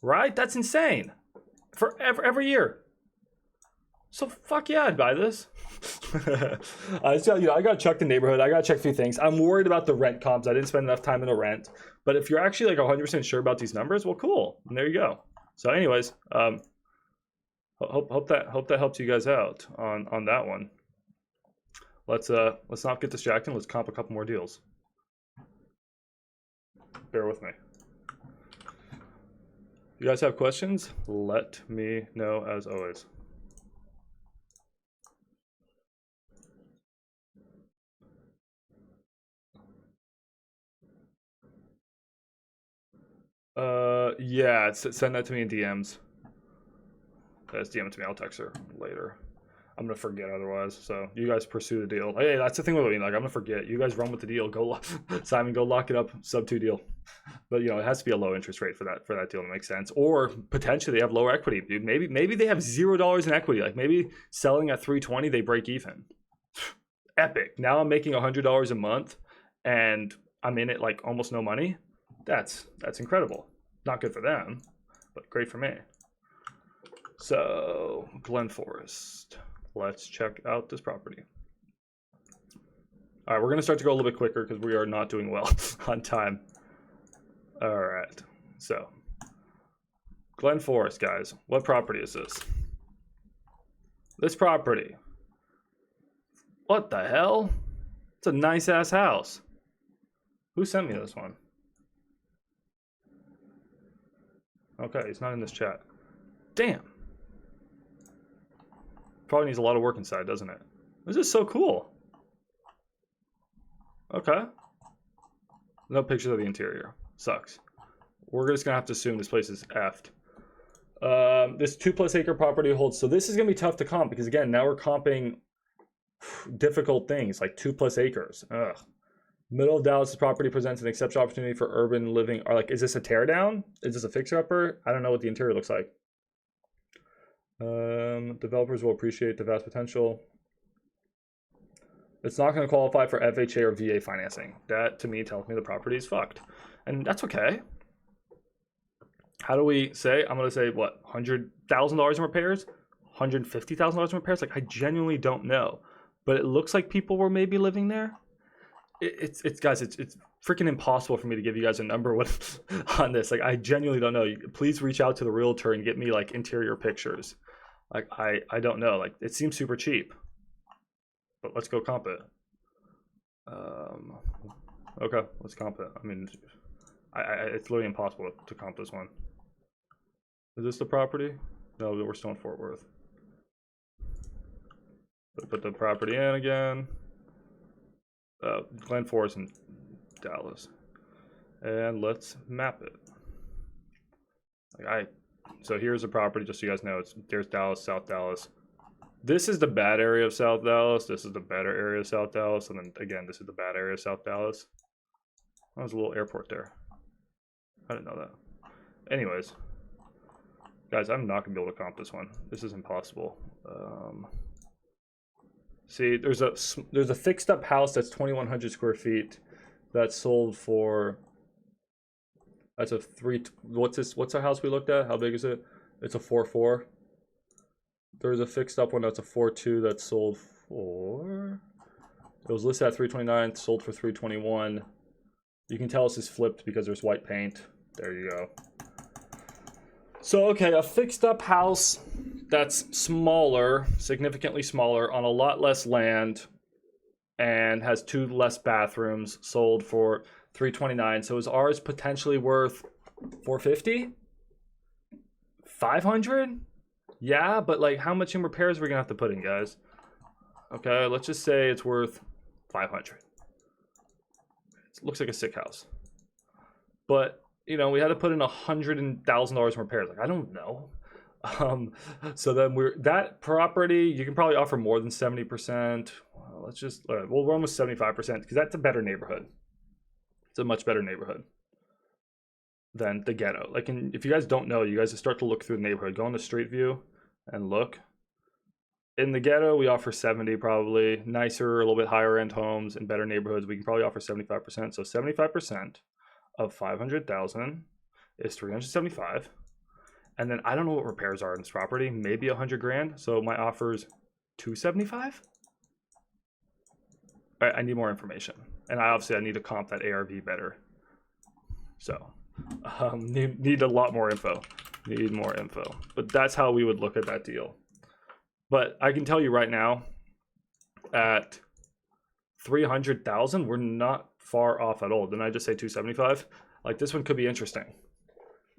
Right? That's insane. For every year. So fuck yeah, I'd buy this. I gotta check the neighborhood. I gotta check a few things. I'm worried about the rent comps. I didn't spend enough time in the rent. But if you're actually like 100% sure about these numbers, well, cool. And there you go. So anyways, Hope that helps you guys out on that one. Let's not get distracted. Let's comp a couple more deals. Bear with me. If you guys have questions, let me know as always. Yeah, send that to me in DMs. That's DM it to me. I'll text her later. I'm gonna forget otherwise. So you guys pursue the deal. Hey, that's the thing with me. Like I'm gonna forget. You guys run with the deal. Go, Simon. Go lock it up. Sub 2 deal. But you know it has to be a low interest rate for that deal to make sense. Or potentially they have lower equity. Dude, maybe they have $0 in equity. Like maybe selling at 320 they break even. Epic. Now I'm making $100 a month, and I'm in it like almost no money. That's incredible. Not good for them, but great for me. So Glen Forest. Let's check out this property. All right, we're gonna start to go a little bit quicker because we are not doing well on time. All right, so Glen Forest, guys. What property is this? This property. What the hell? It's a nice ass house. Who sent me this one? Okay, he's not in this chat. Damn. Probably needs a lot of work inside, doesn't it? This is so cool. Okay. No pictures of the interior. Sucks. We're just gonna have to assume this place is effed. This 2+ acre property holds. So this is gonna be tough to comp because again, now we're comping difficult things like 2+ acres. Ugh. Middle of Dallas property presents an exceptional opportunity for urban living. Or like, is this a teardown? Is this a fixer-upper? I don't know what the interior looks like. Developers will appreciate the vast potential. It's not going to qualify for FHA or VA financing. That to me tells me the property is fucked, and that's okay. How do we say? I'm going to say what, $100,000 in repairs, $150,000 in repairs. Like I genuinely don't know, but it looks like people were maybe living there. It's guys, it's freaking impossible for me to give you guys a number on this. Like I genuinely don't know. Please reach out to the realtor and get me like interior pictures. Like I don't know. Like it seems super cheap, but let's go comp it. Okay, let's comp it. I mean, it's literally impossible to comp this one. Is this the property? No, we're still in Fort Worth. Put the property in again. Glen Forest and Dallas, and let's map it. So here's the property, just so you guys know. There's Dallas, South Dallas. This is the bad area of South Dallas. This is the better area of South Dallas, and then again, this is the bad area of South Dallas. Oh, there's a little airport there. I didn't know that. Anyways, guys, I'm not gonna be able to comp this one. This is impossible. See, there's a fixed up house that's 2,100 square feet that's sold for. That's a what's our house we looked at? How big is it? It's a 4.4. There's a fixed up one that's a 4.2 that's sold for. It was listed at 329, sold for 321. You can tell this is flipped because there's white paint. There you go. So okay, a fixed up house that's smaller, significantly smaller, on a lot less land, and has 2 less bathrooms, sold for 329. So is ours potentially worth 450? 500? Yeah, but like how much in repairs are we gonna have to put in, guys? Okay, let's just say it's worth 500. It looks like a sick house. But you know, we had to put in $100,000 in repairs. Like, I don't know. So then that property, you can probably offer more than 70%. Let's just, we'll run with 75% because that's a better neighborhood. It's a much better neighborhood than the ghetto. Like, if you guys don't know, you guys just start to look through the neighborhood. Go on the street view and look. In the ghetto, we offer 70 probably. Nicer, a little bit higher end homes in better neighborhoods, we can probably offer 75%. So 75% of 500,000 is 375, and then I don't know what repairs are in this property. Maybe 100 grand. So my offer's 275. I need more information, and I need to comp that ARV better. So need a lot more info. Need more info. But that's how we would look at that deal. But I can tell you right now, at 300,000, we're not far off at all. Didn't I just say 275? Like, this one could be interesting.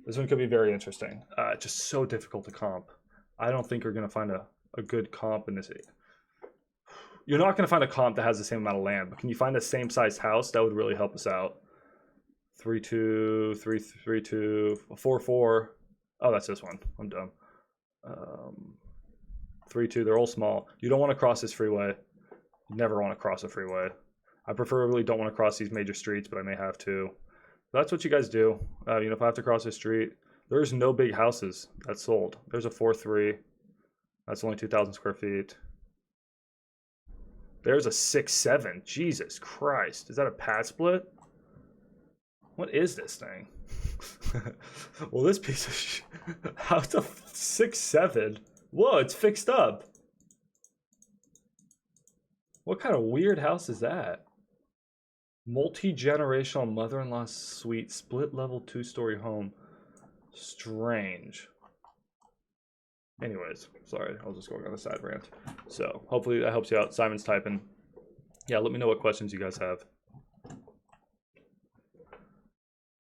This one could be very interesting. Just so difficult to comp. I don't think you're going to find a good comp in this. You're not going to find a comp that has the same amount of land, but can you find the same size house? That would really help us out. 3-2, 3-3-2, 4-4. Oh, that's this one. I'm dumb. 3-2. They're all small. You don't want to cross this freeway. You never want to cross a freeway. I preferably don't want to cross these major streets, but I may have to. That's what you guys do. You know, if I have to cross a street, there's no big houses that sold. There's a 4-3. That's only 2,000 square feet. There's a 6-7. Jesus Christ. Is that a pad split? What is this thing? Well, this piece of shit. How's a 6-7? Whoa, it's fixed up. What kind of weird house is that? Multi-generational mother-in-law suite, split level 2-story home. Strange. Anyways, sorry, I was just going on a side rant. So hopefully that helps you out. Simon's typing. Yeah, let me know what questions you guys have.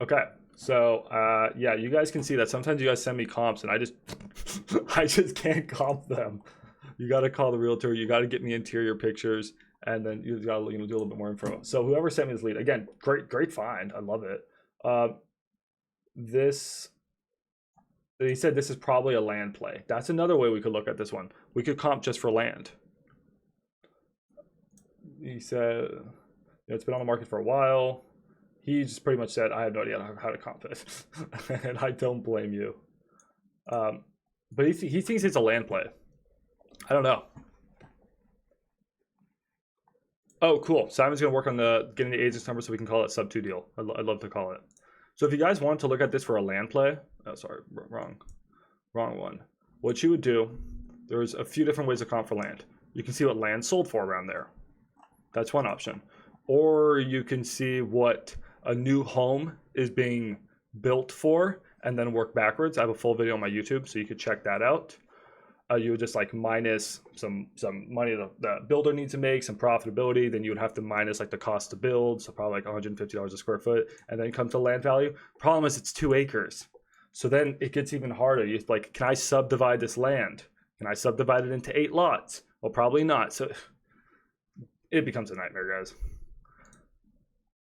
Okay, so yeah, you guys can see that sometimes you guys send me comps and I just can't comp them. You got to call the realtor. You got to get me interior pictures, and then you got to do a little bit more info. So whoever sent me this lead, again, great find. I love it. He said this is probably a land play. That's another way we could look at this one. We could comp just for land. He said, you know, it's been on the market for a while. He just pretty much said, I have no idea how to comp it. And I don't blame you. But he thinks it's a land play. I don't know. Oh, cool. Simon's going to work on getting the agent's number so we can call it sub 2 deal. I'd love to call it. So if you guys want to look at this for a land play, oh, sorry, wrong one. What you would do, there's a few different ways to comp for land. You can see what land sold for around there. That's one option. Or you can see what a new home is being built for and then work backwards. I have a full video on my YouTube, so you could check that out. You would just like minus some money the builder needs to make, some profitability. Then you would have to minus like the cost to build, so probably like $150 a square foot, and then come to land value. Problem is it's 2 acres. So then it gets even harder. You're like, can I subdivide this land? Can I subdivide it into 8 lots? Well, probably not. So it becomes a nightmare, guys.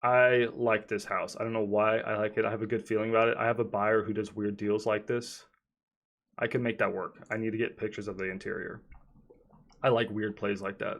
I like this house. I don't know why I like it. I have a good feeling about it. I have a buyer who does weird deals like this. I can make that work. I need to get pictures of the interior. I like weird plays like that.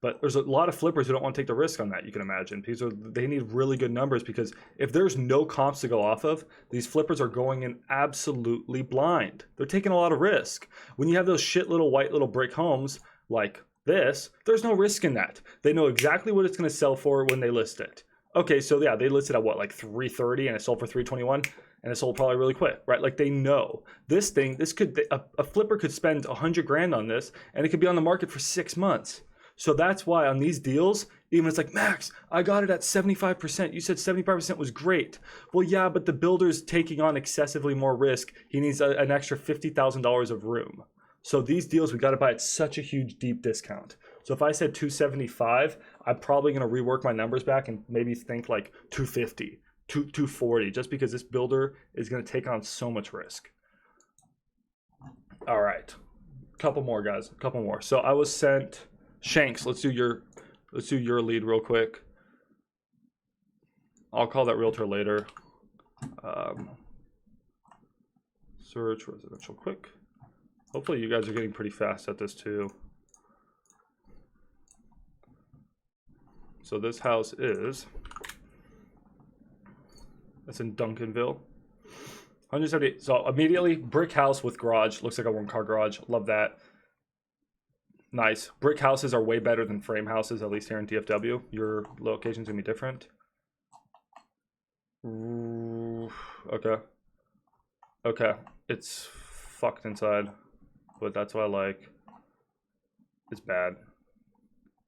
But there's a lot of flippers who don't want to take the risk on that, you can imagine. Because they need really good numbers, because if there's no comps to go off of, these flippers are going in absolutely blind. They're taking a lot of risk. When you have those shit little white little brick homes like this, there's no risk in that. They know exactly what it's going to sell for when they list it. Okay, so yeah, they listed at what, like 330 and it sold for 321? And it sold probably really quick, right? Like they know this could, a flipper could spend 100 grand on this and it could be on the market for 6 months. So that's why on these deals, even it's like, Max, I got it at 75%. You said 75% was great. Well, yeah, but the builder's taking on excessively more risk. He needs an extra $50,000 of room. So these deals, we got to buy at such a huge deep discount. So if I said 275, I'm probably going to rework my numbers back and maybe think like 250. 240, just because this builder is going to take on so much risk. All right, couple more, guys, a couple more. So I was sent Shanks. Let's do your lead real quick. I'll call that realtor later. Search residential quick. Hopefully you guys are getting pretty fast at this too. So this house is, it's in Duncanville. 170. So immediately, brick house with garage. Looks like a 1-car garage. Love that. Nice. Brick houses are way better than frame houses, at least here in DFW. Your location's gonna be different. Ooh, okay. Okay. It's fucked inside, but that's what I like. It's bad.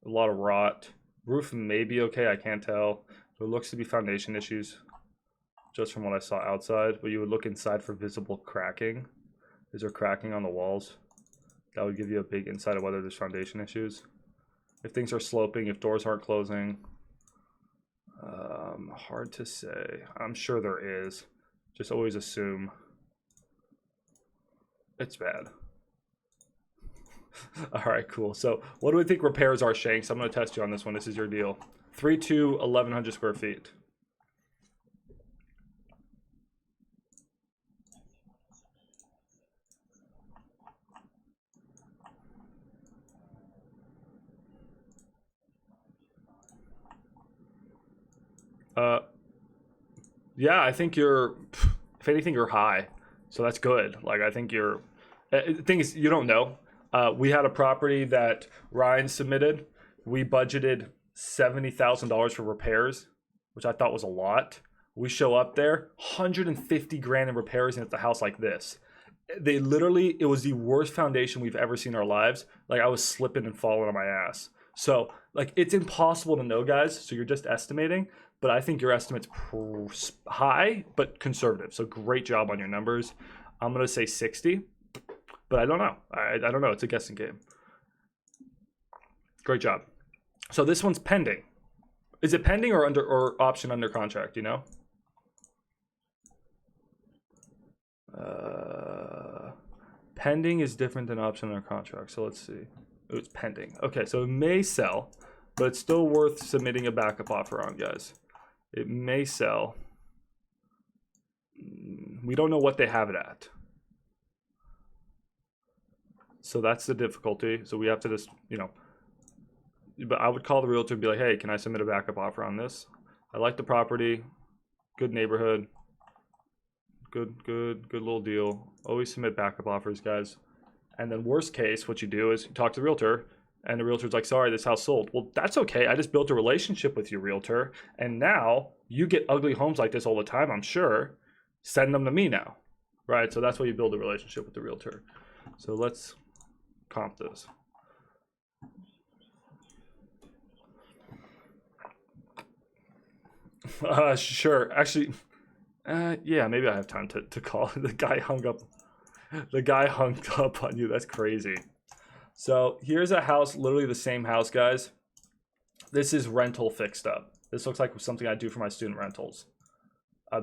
A lot of rot. Roof may be okay. I can't tell. There looks to be foundation issues. just from what I saw outside, but you would look inside for visible cracking. Is there cracking on the walls? That would give you a big insight of whether there's foundation issues. If things are sloping, if doors aren't closing, hard to say. I'm sure there is. Just always assume it's bad. All right, cool. So what do we think repairs are, Shanks? I'm going to test you on this one. This is your deal. 3-2, 1,100 square feet. Yeah, I think you're, if anything, you're high. So that's good. Like, I think you're, the thing is, you don't know. We had a property that Ryan submitted. We budgeted $70,000 for repairs, which I thought was a lot. We show up there, 150 grand in repairs, and it's a house like this. They literally, it was the worst foundation we've ever seen in our lives. Like, I was slipping and falling on my ass. So, like, it's impossible to know, guys. So you're just estimating. But I think your estimate's high, but conservative. So great job on your numbers. I'm going to say 60, but I don't know. I don't know. It's a guessing game. Great job. So this one's pending. Is it pending or option under contract, you know? Pending is different than option under contract. So let's see. Oh, it's pending. Okay, so it may sell, but it's still worth submitting a backup offer on, guys. It may sell. We don't know what they have it at. So that's the difficulty. So we have to just, you know, but I would call the realtor and be like, hey, can I submit a backup offer on this? I like the property. Good neighborhood. Good little deal. Always submit backup offers, guys. And then worst case, what you do is you talk to the realtor. And the realtor's like, sorry, this house sold. Well, that's okay. I just built a relationship with your realtor. And now you get ugly homes like this all the time, I'm sure. Send them to me now. Right? So that's why you build a relationship with the realtor. So let's comp this. Sure. Actually, yeah, maybe I have time to call. The guy hung up. The guy hung up on you. That's crazy. So here's a house, literally the same house, guys. This is rental fixed up. This looks like something I do for my student rentals.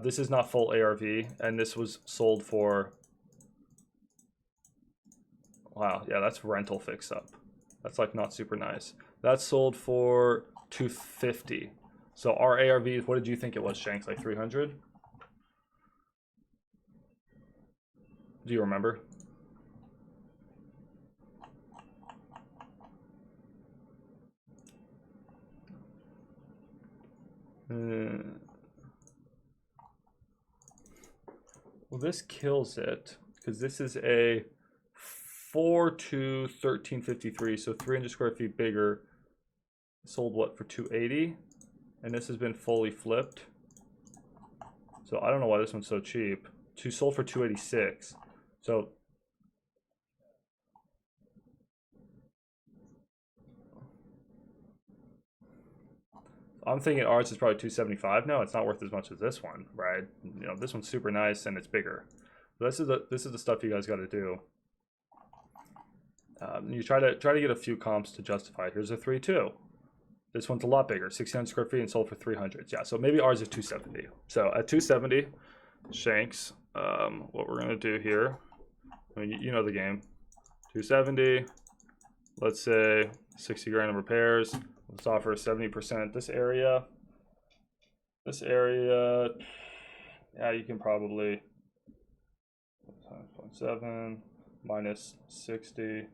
This is not full ARV, and this was sold for, wow, yeah, that's rental fixed up. That's like not super nice. That's sold for $250. So our ARV, what did you think it was, Shanks? Like 300? Do you remember? Well, this kills it because this is a 4-2 1353, so 300 square feet bigger. Sold what for 280, and this has been fully flipped. So I don't know why this one's so cheap. Sold for 286. So I'm thinking ours is probably 275. No, it's not worth as much as this one, right? You know, this one's super nice and it's bigger. So this is the stuff you guys got to do. You try to get a few comps to justify it. Here's a 3-2. This one's a lot bigger, 600 square feet and sold for 300. Yeah, so maybe ours is 270. So at 270, Shanks, what we're gonna do here, I mean, you know the game. 270, let's say 60 grand in repairs. Let's offer 70%. This area, yeah, you can probably, 0.7 minus 60.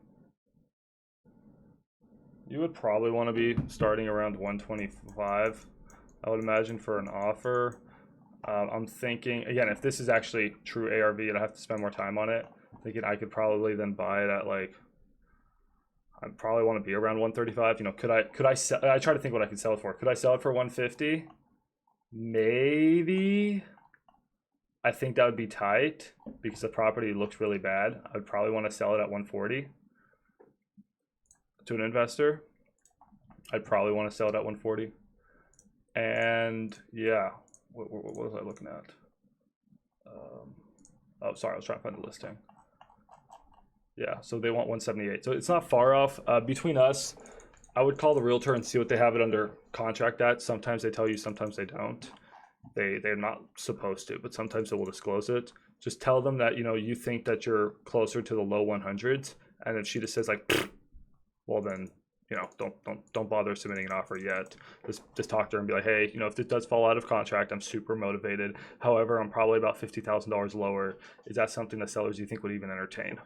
You would probably want to be starting around 125, I would imagine, for an offer. I'm thinking, again, if this is actually true ARV and I have to spend more time on it, thinking I could probably then buy it at like, I probably want to be around 135. You know, could I sell? I try to think what I could sell it for. Could I sell it for 150? Maybe. I think that would be tight because the property looks really bad. I'd probably want to sell it at 140 to an investor. I'd probably want to sell it at 140. And yeah, what was I looking at? Oh, sorry, I was trying to find the listing. Yeah, so they want 178. So it's not far off. Between us, I would call the realtor and see what they have it under contract at. Sometimes they tell you, sometimes they don't. They're not supposed to, but sometimes they will disclose it. Just tell them that you think that you're closer to the low 100s, and if she just says like, well then don't bother submitting an offer yet. Just talk to her and be like, hey, if this does fall out of contract, I'm super motivated. However, I'm probably about $50,000 lower. Is that something that sellers you think would even entertain?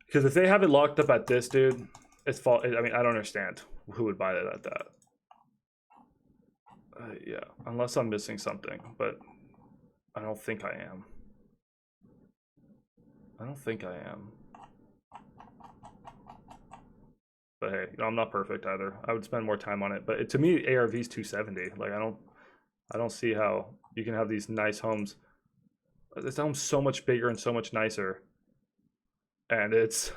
Because if they have it locked up at this, dude, I mean, I don't understand who would buy that at that. Yeah, unless I'm missing something, but I don't think I am. But hey, I'm not perfect either. I would spend more time on it. But to me, ARV is 270. Like I don't see how you can have these nice homes. This home's so much bigger and so much nicer, and it's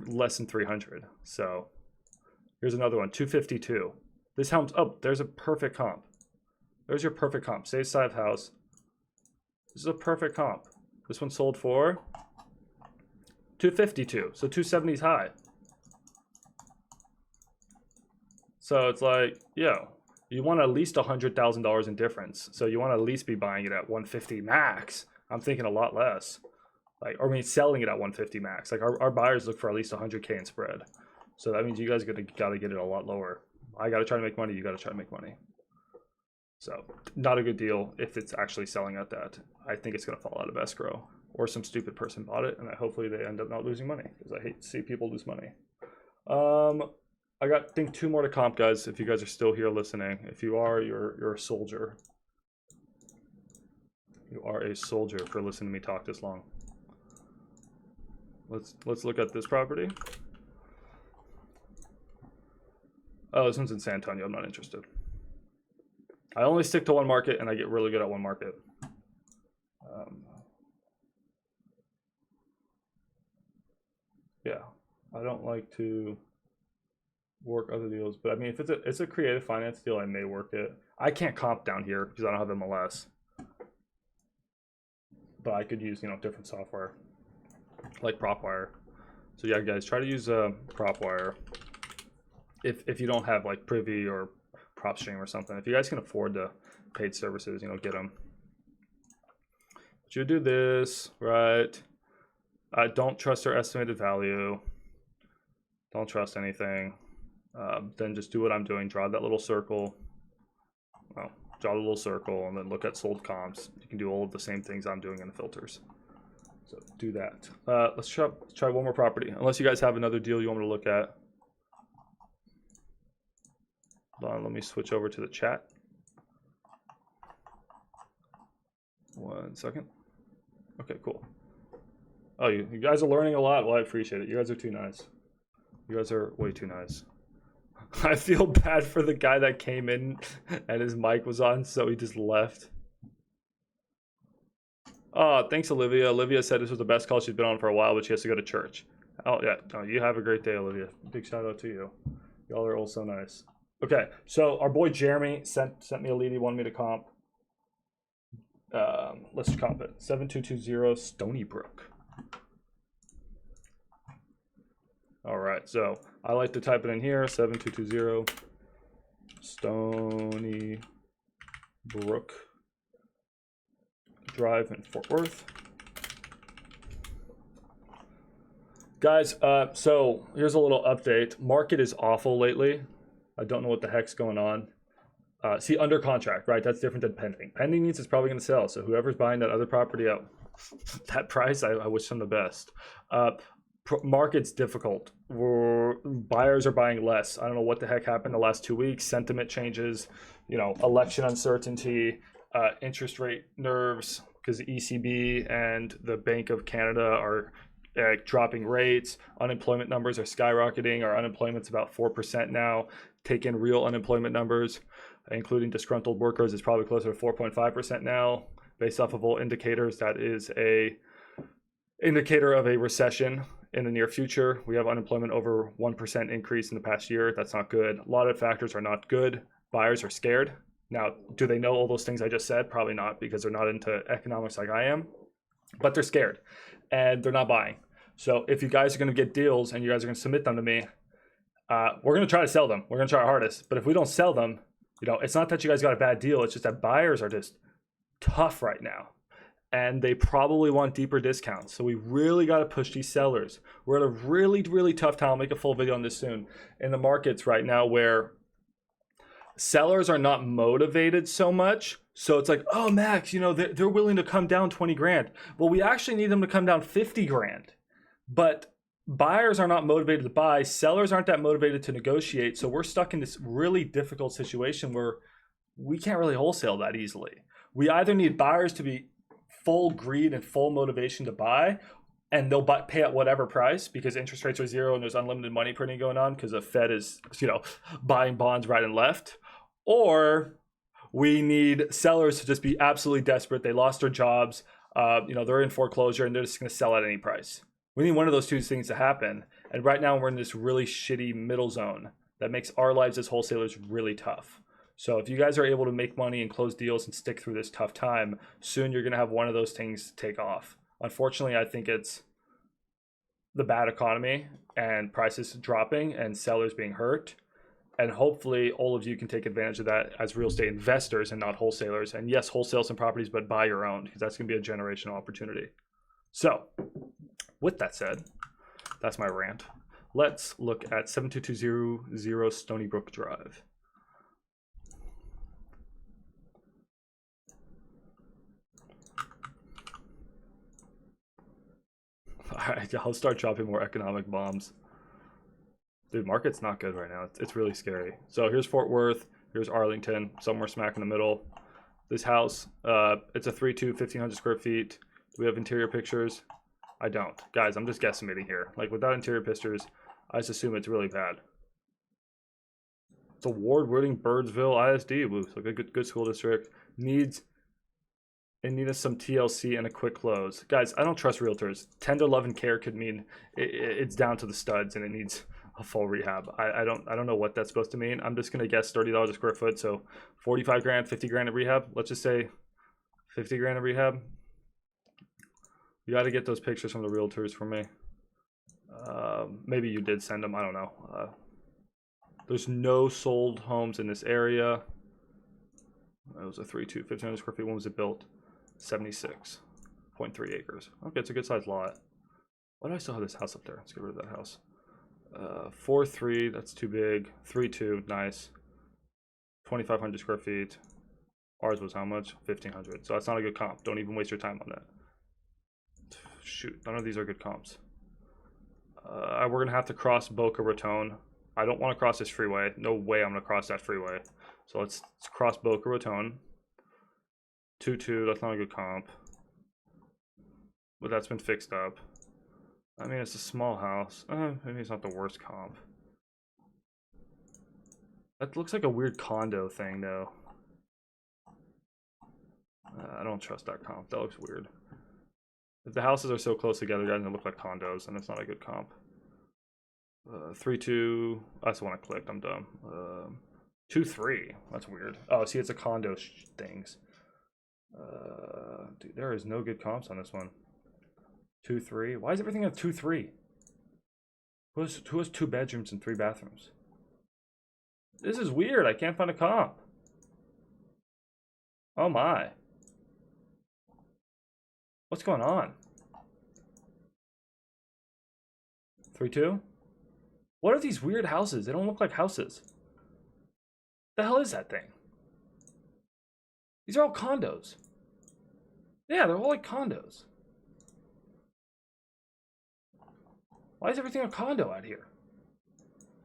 less than 300. So here's another one, 252. This home's there's a perfect comp. There's your perfect comp. Same side house. This is a perfect comp. This one sold for 252. So 270 is high. So it's like, you want at least $100,000 in difference. So you want to at least be buying it at 150 max. I'm thinking a lot less. Selling it at 150 max. Like our buyers look for at least 100K in spread. So that means you guys gotta get it a lot lower. I gotta try to make money. You gotta try to make money. So not a good deal if it's actually selling at that. I think it's gonna fall out of escrow, or some stupid person bought it, and hopefully they end up not losing money, because I hate to see people lose money. I got, I think, 2 more to comp, guys. If you guys are still here listening, if you are, you're a soldier. You are a soldier for listening to me talk this long. Let's look at this property. Oh, this one's in San Antonio. I'm not interested. I only stick to one market, and I get really good at one market. Yeah, I don't like to work other deals, but I mean, if it's a creative finance deal, I may work it. I can't comp down here because I don't have MLS, but I could use different software like PropWire. So yeah, guys, try to use PropWire if you don't have like Privy or PropStream or something. If you guys can afford the paid services, get them. But you do this, right? I don't trust their estimated value. Don't trust anything. Then just do what I'm doing. Draw that little circle. Well, draw the little circle, and then look at sold comps. You can do all of the same things I'm doing in the filters. So do that. Let's try one more property. Unless you guys have another deal you want me to look at. Hold on, let me switch over to the chat. 1 second. Okay, cool. Oh, you guys are learning a lot. Well, I appreciate it. You guys are too nice. You guys are way too nice. I feel bad for the guy that came in and his mic was on, so he just left. Oh, thanks, Olivia. Olivia said this was the best call she's been on for a while, but she has to go to church. Oh, yeah. Oh, you have a great day, Olivia. Big shout out to you. Y'all are all so nice. Okay, so our boy Jeremy sent me a lead. He wanted me to comp. Let's comp it. 7220 Stony Brook. All right, so I like to type it in here, 7220 Stony Brook Drive in Fort Worth. Guys, so here's a little update. Market is awful lately. I don't know what the heck's going on. See, under contract, right? That's different than pending. Pending means it's probably going to sell. So whoever's buying that other property at that price, I wish them the best. Market's difficult. Buyers are buying less. I don't know what the heck happened the last 2 weeks. Sentiment changes, election uncertainty, interest rate nerves, because the ECB and the Bank of Canada are dropping rates. Unemployment numbers are skyrocketing. Our unemployment's about 4% now. Take in real unemployment numbers, including disgruntled workers, is probably closer to 4.5% now. Based off of all indicators, that is a indicator of a recession in the near future. We have unemployment over 1% increase in the past year. That's not good. A lot of factors are not good. Buyers are scared. Now, do they know all those things I just said? Probably not, because they're not into economics like I am, but they're scared and they're not buying. So if you guys are going to get deals and you guys are going to submit them to me, we're going to try to sell them. We're going to try our hardest. But if we don't sell them, you know, it's not that you guys got a bad deal. It's just that buyers are just tough right now. And they probably want deeper discounts. So we really got to push these sellers. We're at a really, really tough time. I'll make a full video on this soon. In the markets right now where sellers are not motivated so much. So it's like, oh, Max, you know, they're willing to come down 20 grand. Well, we actually need them to come down 50 grand. But buyers are not motivated to buy. Sellers aren't that motivated to negotiate. So we're stuck in this really difficult situation where we can't really wholesale that easily. We either need buyers to be full greed and full motivation to buy, and they'll pay at whatever price because interest rates are zero and there's unlimited money printing going on because the Fed is, you know, buying bonds right and left. Or we need sellers to just be absolutely desperate. They lost their jobs, you know, they're in foreclosure and they're just going to sell at any price. We need one of those two things to happen. And right now we're in this really shitty middle zone that makes our lives as wholesalers really tough. So if you guys are able to make money and close deals and stick through this tough time, soon you're going to have one of those things take off. Unfortunately, I think it's the bad economy and prices dropping and sellers being hurt. And hopefully all of you can take advantage of that as real estate investors and not wholesalers. And yes, wholesale some properties, but buy your own, because that's going to be a generational opportunity. So with that said, that's my rant. Let's look at 72200 Stony Brook Drive. All right, I'll start dropping more economic bombs. Dude, market's not good right now. It's really scary. So here's Fort Worth. Here's Arlington, somewhere smack in the middle. This house, it's a 3.2, 1,500 square feet. Do we have interior pictures? I don't. Guys, I'm just guesstimating here. Like, without interior pictures, I just assume it's really bad. It's award-winning Birdsville ISD. Woo, so good school district. It needs some TLC and a quick close. Guys, I don't trust realtors. 10 to 11 care could mean it's down to the studs and it needs a full rehab. I don't know what that's supposed to mean. I'm just gonna guess $30 a square foot. So 45 grand, 50 grand of rehab. Let's just say 50 grand of rehab. You got to get those pictures from the realtors for me. Maybe you did send them. I don't know. There's no sold homes in this area. It was a 3.2, 1,500 square feet. When was it built? 76.3 acres. Okay, it's a good sized lot. Why do I still have this house up there? Let's get rid of that house. 4.3, that's too big. 3.2, nice. 2,500 square feet. Ours was how much? 1,500. So that's not a good comp. Don't even waste your time on that. Shoot, none of these are good comps. We're gonna have to cross Boca Raton. I don't want to cross this freeway. No way I'm gonna cross that freeway. So let's cross Boca Raton. 2.2, that's not a good comp. But that's been fixed up. I mean, it's a small house. Maybe it's not the worst comp. That looks like a weird condo thing, though. I don't trust that comp. That looks weird. If the houses are so close together, guys, they look like condos, and it's not a good comp. 3.2. That's the one I clicked. I'm dumb. 2.3. That's weird. Oh, see, it's a condo things. Dude, there is no good comps on this one. 2.3. Why is everything at 2.3? Who has 2 bedrooms and 3 bathrooms? This is weird. I can't find a comp. Oh my. What's going on? 3.2? What are these weird houses? They don't look like houses. The hell is that thing? These are all condos. Yeah, they're all like condos. Why is everything a condo out here?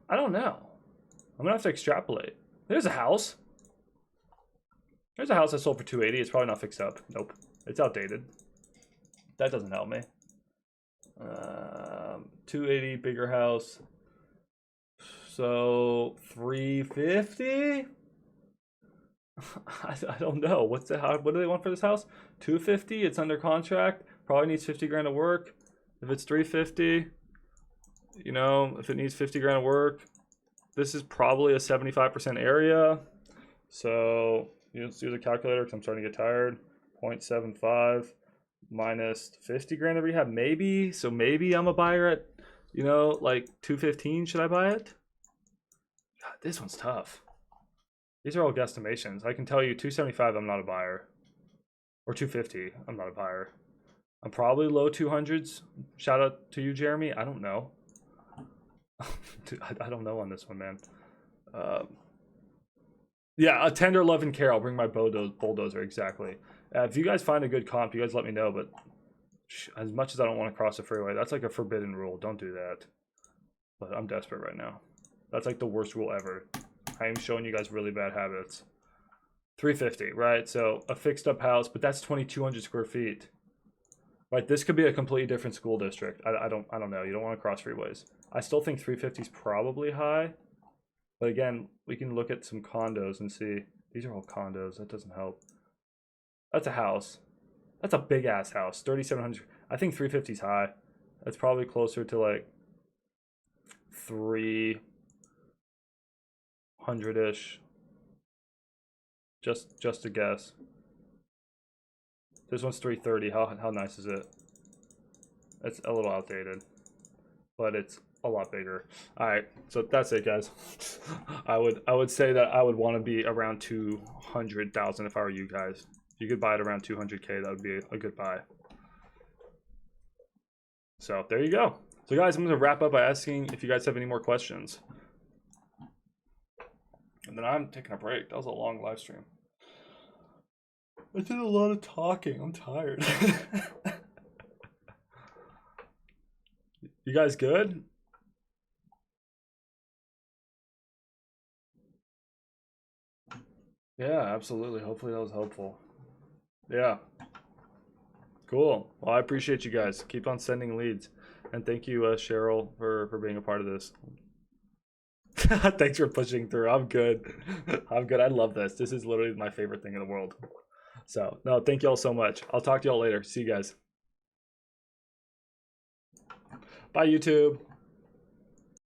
I don't know. I'm gonna have to extrapolate. There's a house. There's a house that sold for 280. It's probably not fixed up. Nope. It's outdated. That doesn't help me. 280, bigger house. So 350. I don't know. What do they want for this house? 250. It's under contract. Probably needs 50 grand of work. If it's 350, you know, if it needs 50 grand of work, this is probably a 75% area. So let's do the calculator because I'm starting to get tired. 0.75 minus 50 grand of rehab, maybe. So maybe I'm a buyer at, like 215. Should I buy it? God, this one's tough. These are all guesstimations. I can tell you 275, I'm not a buyer. Or 250, I'm not a buyer. I'm probably low 200s. Shout out to you, Jeremy. I don't know. Dude, I don't know on this one, man. Yeah, a tender love and care. I'll bring my bulldozer, exactly. If you guys find a good comp, you guys let me know. But as much as I don't want to cross the freeway, that's like a forbidden rule. Don't do that. But I'm desperate right now. That's like the worst rule ever. I am showing you guys really bad habits. 350, right? So a fixed up house, but that's 2,200 square feet. Right, this could be a completely different school district. I don't know. You don't want to cross freeways. I still think 350 is probably high. But again, we can look at some condos and see. These are all condos. That doesn't help. That's a house. That's a big ass house. 3,700. I think 350 is high. That's probably closer to like 300-ish. Just a guess. This one's 330. How nice is it? It's a little outdated, but it's a lot bigger. All right, so that's it, guys. I would say that I would want to be around 200,000 if I were you guys. If you could buy it around 200K, that would be a good buy. So there you go. So guys, I'm going to wrap up by asking if you guys have any more questions. And then I'm taking a break. That was a long live stream. I did a lot of talking. I'm tired. You guys good? Yeah, absolutely. Hopefully that was helpful. Yeah. Cool. Well, I appreciate you guys. Keep on sending leads. And thank you, Cheryl, for being a part of this. Thanks for pushing through. I'm good. I'm good. I love this. This is literally my favorite thing in the world. So, no, thank you all so much. I'll talk to y'all later. See you guys. Bye, YouTube.